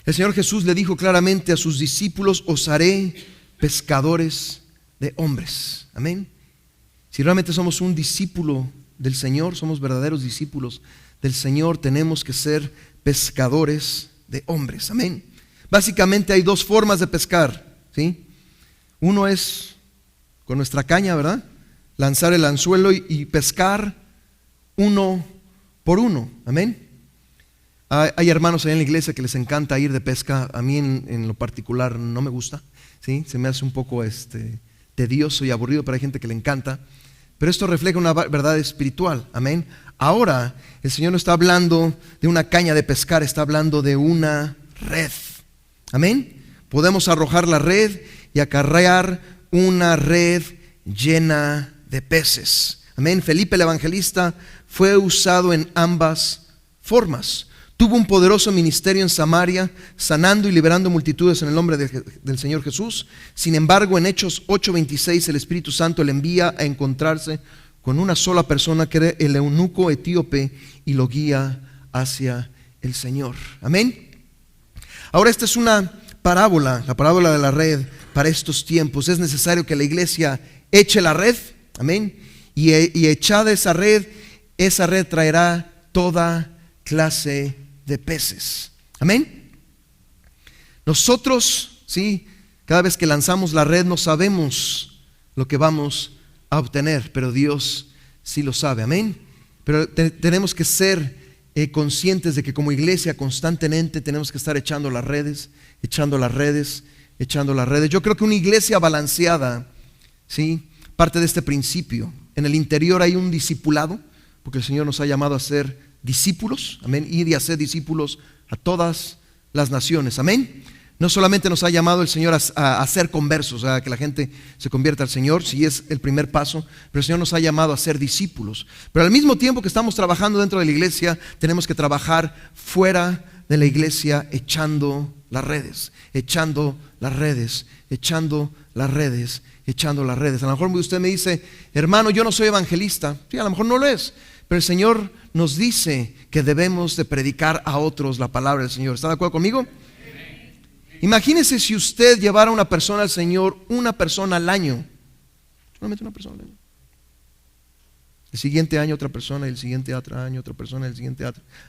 El Señor Jesús le dijo claramente a sus discípulos: os haré pescadores de hombres. Amén. Si realmente somos un discípulo del Señor, somos verdaderos discípulos del Señor, tenemos que ser pescadores de hombres. Amén. Básicamente hay dos formas de pescar, ¿sí? Uno es con nuestra caña, ¿verdad? Lanzar el anzuelo y pescar uno por uno. Amén. Hay hermanos ahí en la iglesia que les encanta ir de pesca. A mí en lo particular no me gusta, ¿sí? Se me hace un poco tedioso y aburrido, pero hay gente que le encanta. Pero esto refleja una verdad espiritual. Amén. Ahora el Señor no está hablando de una caña de pescar, está hablando de una red. Amén. Podemos arrojar la red y acarrear una red llena de peces. Amén. Felipe el evangelista fue usado en ambas formas. Tuvo un poderoso ministerio en Samaria, sanando y liberando multitudes en el nombre del Señor Jesús. Sin embargo, en Hechos 8:26 el Espíritu Santo le envía a encontrarse con una sola persona, que era el eunuco etíope, y lo guía hacia el Señor. Amén. Ahora esta es una parábola, la parábola de la red para estos tiempos. Es necesario que la iglesia eche la red. Amén. Y echada esa red traerá toda clase de peces. Amén. Nosotros, sí, cada vez que lanzamos la red no sabemos lo que vamos a obtener, pero Dios sí lo sabe. Amén. Pero tenemos que ser conscientes de que como iglesia constantemente tenemos que estar echando las redes, echando las redes, echando las redes. Yo creo que una iglesia balanceada, sí, parte de este principio. En el interior hay un discipulado, porque el Señor nos ha llamado a ser discípulos. Amén. Ir y hacer discípulos a todas las naciones. Amén. No solamente nos ha llamado el Señor a ser conversos, a que la gente se convierta al Señor, si es el primer paso, pero el Señor nos ha llamado a ser discípulos. Pero al mismo tiempo que estamos trabajando dentro de la iglesia, tenemos que trabajar fuera de la iglesia, echando las redes, echando las redes, echando las redes, echando las redes. A lo mejor usted me dice: hermano, yo no soy evangelista. Sí, a lo mejor no lo es, pero el Señor nos dice que debemos de predicar a otros la palabra del Señor. ¿Está de acuerdo conmigo? Imagínese si usted llevara a una persona al Señor, una persona al año, solamente una persona al año. El siguiente año otra persona, y el siguiente año otra persona, y el siguiente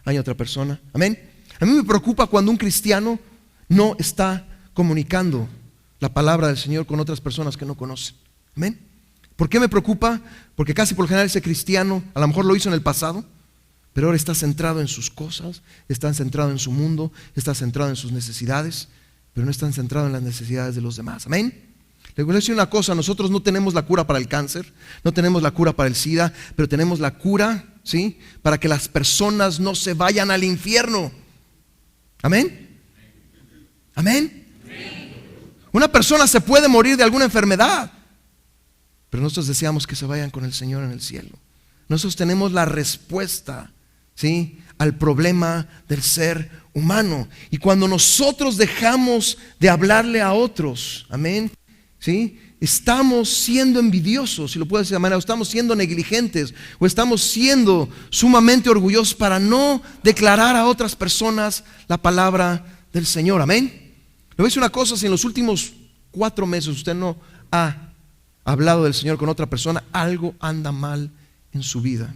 año otra persona. Amén. A mí me preocupa cuando un cristiano no está comunicando la palabra del Señor con otras personas que no conocen. Amén. ¿Por qué me preocupa? Porque casi por lo general ese cristiano a lo mejor lo hizo en el pasado, pero ahora está centrado en sus cosas, está centrado en su mundo, está centrado en sus necesidades, pero no está centrado en las necesidades de los demás. Amén. Les voy a decir una cosa: nosotros no tenemos la cura para el cáncer, no tenemos la cura para el SIDA, pero tenemos la cura, ¿sí?, para que las personas no se vayan al infierno. Amén. Amén. Una persona se puede morir de alguna enfermedad, pero nosotros deseamos que se vayan con el Señor en el cielo. Nosotros tenemos la respuesta, ¿sí?, al problema del ser humano. Y cuando nosotros dejamos de hablarle a otros, amén, ¿sí?, estamos siendo envidiosos, si lo puedo decir de manera, o estamos siendo negligentes, o estamos siendo sumamente orgullosos para no declarar a otras personas la palabra del Señor. Amén. Le voy a decir una cosa: si en los últimos 4 meses usted no ha hablado del Señor con otra persona, algo anda mal en su vida.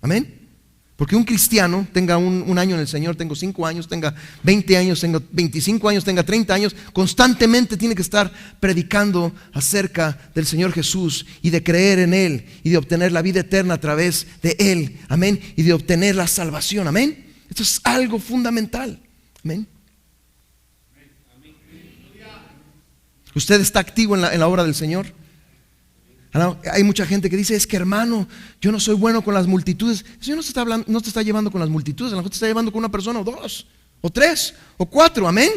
Amén. Porque un cristiano tenga un año en el Señor, tenga 5 años, tenga 20 años, tenga 25 años, tenga 30 años, constantemente tiene que estar predicando acerca del Señor Jesús y de creer en Él y de obtener la vida eterna a través de Él. Amén. Y de obtener la salvación. Amén. Esto es algo fundamental. Amén. ¿Usted está activo en la obra del Señor? Hay mucha gente que dice, es que hermano, yo no soy bueno con las multitudes. El Señor no te está llevando con las multitudes, a lo mejor te está llevando con una persona o 2 o 3 o 4, amén.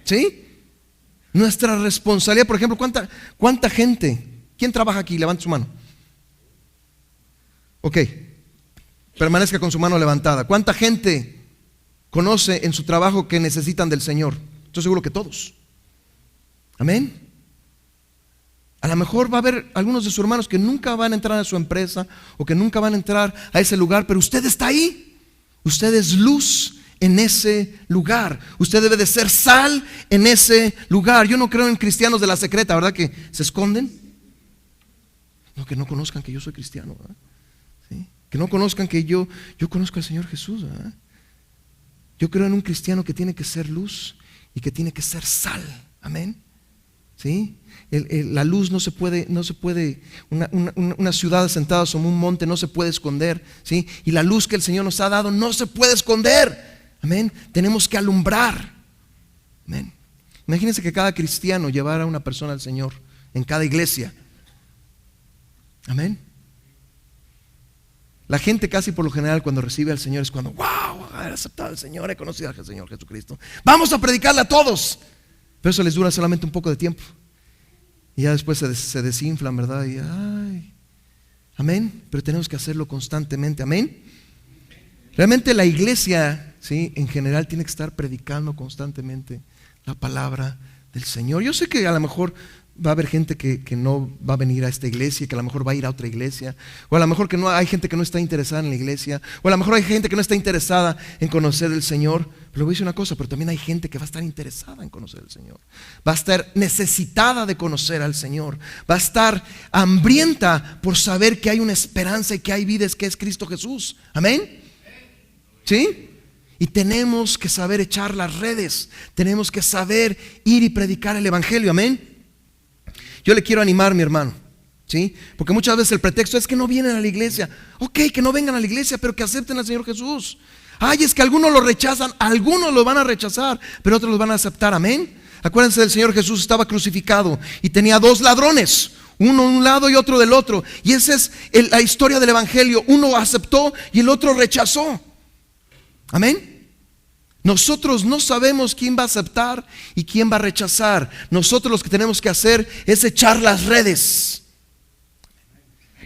¿Sí? Nuestra responsabilidad, por ejemplo, ¿cuánta gente? ¿Quién trabaja aquí? Levante su mano. Ok, permanezca con su mano levantada. ¿Cuánta gente conoce en su trabajo que necesitan del Señor? Estoy seguro que todos. Amén. A lo mejor va a haber algunos de sus hermanos que nunca van a entrar a su empresa o que nunca van a entrar a ese lugar, pero usted está ahí. Usted es luz en ese lugar. Usted debe de ser sal en ese lugar. Yo no creo en cristianos de la secreta, ¿verdad? Que se esconden. No, que no conozcan que yo soy cristiano, ¿verdad? ¿Sí? Que no conozcan que yo conozco al Señor Jesús, ¿verdad? Yo creo en un cristiano que tiene que ser luz y que tiene que ser sal. Amén. ¿Sí? La luz no se puede, una ciudad asentada sobre un monte no se puede esconder, ¿sí? Y la luz que el Señor nos ha dado no se puede esconder. Amén. Tenemos que alumbrar. Amén. Imagínense que cada cristiano llevara a una persona al Señor en cada iglesia. Amén. La gente casi por lo general cuando recibe al Señor es cuando, wow, he aceptado al Señor, he conocido al Señor Jesucristo. Vamos a predicarle a todos. Pero eso les dura solamente un poco de tiempo. Y ya después se desinflan, ¿verdad? Y ay, amén. Pero tenemos que hacerlo constantemente, amén. Realmente la iglesia, ¿sí? En general tiene que estar predicando constantemente la palabra del Señor. Yo sé que a lo mejor va a haber gente que no va a venir a esta iglesia, que a lo mejor va a ir a otra iglesia, o a lo mejor que no hay gente que no está interesada en la iglesia, o a lo mejor hay gente que no está interesada en conocer al Señor. Pero le voy a decir una cosa, pero también hay gente que va a estar interesada en conocer al Señor, va a estar necesitada de conocer al Señor, va a estar hambrienta por saber que hay una esperanza y que hay vidas, que es Cristo Jesús. Amén. ¿Sí? Y tenemos que saber echar las redes, tenemos que saber ir y predicar el evangelio. Amén. Yo le quiero animar, mi hermano, ¿sí? Porque muchas veces el pretexto es que no vienen a la iglesia. Ok, que no vengan a la iglesia, pero que acepten al Señor Jesús. Ay, es que algunos lo rechazan, algunos lo van a rechazar, pero otros los van a aceptar. Amén. Acuérdense, del Señor Jesús estaba crucificado y tenía 2 ladrones, uno de un lado y otro del otro. Y esa es la historia del evangelio. Uno aceptó y el otro rechazó. Amén. Nosotros no sabemos quién va a aceptar y quién va a rechazar. Nosotros lo que tenemos que hacer es echar las redes.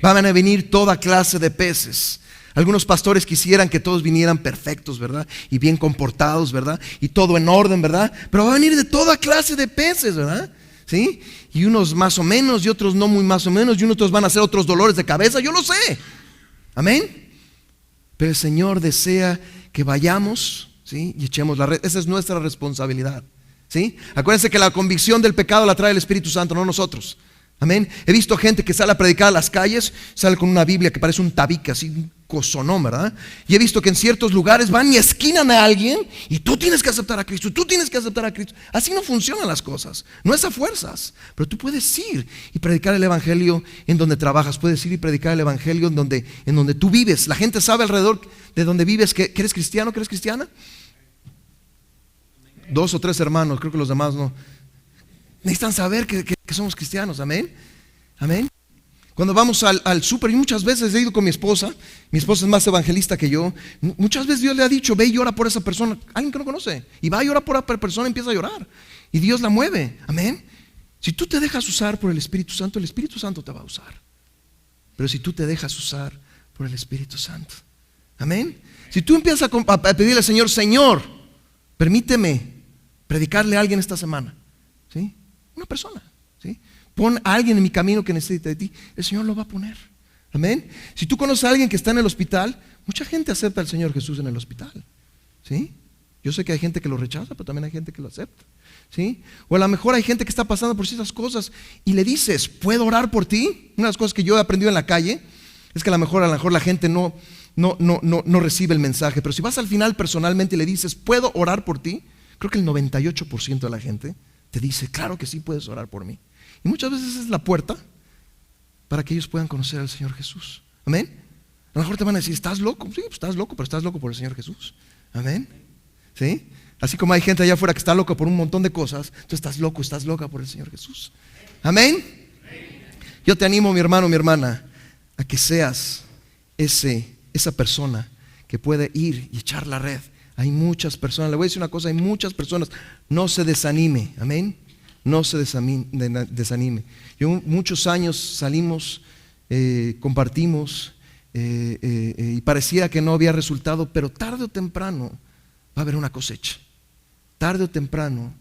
Van a venir toda clase de peces. Algunos pastores quisieran que todos vinieran perfectos, ¿verdad? Y bien comportados, ¿verdad? Y todo en orden, ¿verdad? Pero va a venir de toda clase de peces, ¿verdad? ¿Sí? Y unos más o menos y otros no muy más o menos, y otros van a hacer otros dolores de cabeza, yo lo sé. Amén. Pero el Señor desea que vayamos, ¿sí? Y echemos la red. Esa es nuestra responsabilidad, ¿sí? Acuérdense que la convicción del pecado la trae el Espíritu Santo, no nosotros. Amén. He visto gente que sale a predicar a las calles, sale con una Biblia que parece un tabique, así un cosonón, ¿verdad? Y he visto que en ciertos lugares van y esquinan a alguien y tú tienes que aceptar a Cristo, tú tienes que aceptar a Cristo. Así no funcionan las cosas, no es a fuerzas. Pero tú puedes ir y predicar el evangelio en donde trabajas, puedes ir y predicar el evangelio en donde tú vives. La gente sabe alrededor de donde vives que eres cristiano, que eres cristiana. 2 o 3 hermanos, creo que los demás no. Necesitan saber que somos cristianos, amén. Amén. Cuando vamos al súper, y muchas veces he ido con mi esposa es más evangelista que yo. Muchas veces Dios le ha dicho, ve y ora por esa persona, alguien que no conoce, y va y ora por esa persona y empieza a llorar, y Dios la mueve, amén. Si tú te dejas usar por el Espíritu Santo te va a usar. Pero si tú te dejas usar por el Espíritu Santo, amén. Si tú empiezas a pedirle al Señor, Señor, permíteme predicarle a alguien esta semana, ¿sí? Una persona, ¿sí? Pon a alguien en mi camino que necesite de ti, el Señor lo va a poner. Amén. Si tú conoces a alguien que está en el hospital, mucha gente acepta al Señor Jesús en el hospital, ¿sí? Yo sé que hay gente que lo rechaza, pero también hay gente que lo acepta. ¿sí? O a lo mejor hay gente que está pasando por ciertas cosas y le dices, ¿puedo orar por ti? Una de las cosas que yo he aprendido en la calle es que a lo mejor la gente no recibe el mensaje, pero si vas al final personalmente y le dices, ¿puedo orar por ti? Creo que el 98% de la gente te dice, claro que sí, puedes orar por mí. Y muchas veces es la puerta para que ellos puedan conocer al Señor Jesús. Amén. A lo mejor te van a decir, ¿estás loco? Sí, pues estás loco, pero estás loco por el Señor Jesús. Amén. ¿Sí? Así como hay gente allá afuera que está loca por un montón de cosas, tú estás loco, estás loca por el Señor Jesús. Amén. Yo te animo, mi hermano, mi hermana, a que seas esa persona que puede ir y echar la red. Hay muchas personas, le voy a decir una cosa, hay muchas personas, no se desanime, amén, no se desanime. Yo muchos años salimos, compartimos y parecía que no había resultado, pero tarde o temprano va a haber una cosecha, tarde o temprano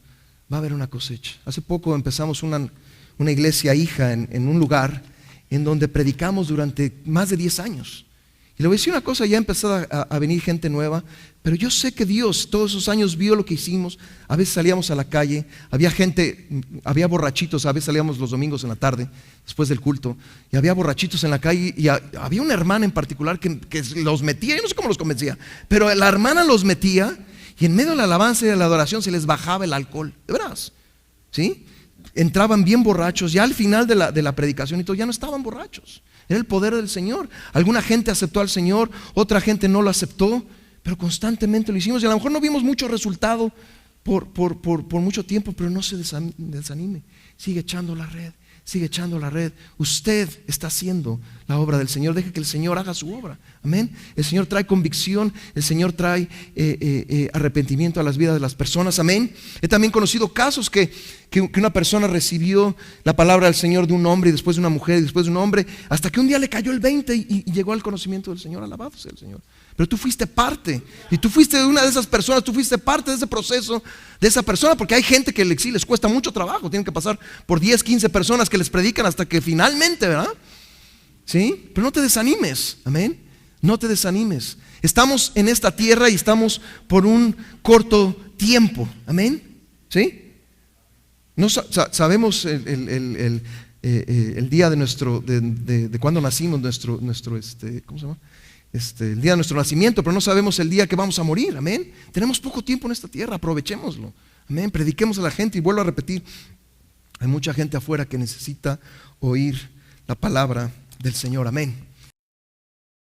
va a haber una cosecha. Hace poco empezamos una iglesia hija en un lugar en donde predicamos durante más de 10 años. Y le voy a decir una cosa, ya ha empezado a venir gente nueva, pero yo sé que Dios todos esos años vio lo que hicimos. A veces salíamos a la calle, había gente, había borrachitos, a veces salíamos los domingos en la tarde, después del culto, y había borrachitos en la calle, y había una hermana en particular que los metía, yo no sé cómo los convencía, pero la hermana los metía, y en medio de la alabanza y de la adoración se les bajaba el alcohol, de veras, ¿sí? Entraban bien borrachos, ya al final de la predicación y todo, ya no estaban borrachos. Era el poder del Señor. Alguna gente aceptó al Señor, otra gente no lo aceptó, pero constantemente lo hicimos. Y a lo mejor no vimos mucho resultado por mucho tiempo, pero no se desanime. Sigue echando la red, sigue echando la red. Usted está haciendo la obra del Señor. Deje que el Señor haga su obra. Amén. El Señor trae convicción, el Señor trae arrepentimiento a las vidas de las personas. Amén. He también conocido casos que una persona recibió la palabra del Señor de un hombre, y después de una mujer, y después de un hombre, hasta que un día le cayó el 20 y llegó al conocimiento del Señor. Alabado sea el Señor. Pero tú fuiste parte, y tú fuiste una de esas personas, tú fuiste parte de ese proceso de esa persona, porque hay gente que sí les cuesta mucho trabajo, tienen que pasar por 10, 15 personas que les predican hasta que finalmente, ¿verdad? ¿Sí? Pero no te desanimes, amén. No te desanimes. Estamos en esta tierra y estamos por un corto tiempo, amén. ¿Sí? No sabemos el día de cuando nacimos, ¿cómo se llama? El día de nuestro nacimiento, pero no sabemos el día que vamos a morir, amén. Tenemos poco tiempo en esta tierra, aprovechémoslo, amén. Prediquemos a la gente, y vuelvo a repetir, hay mucha gente afuera que necesita oír la palabra del Señor, amén.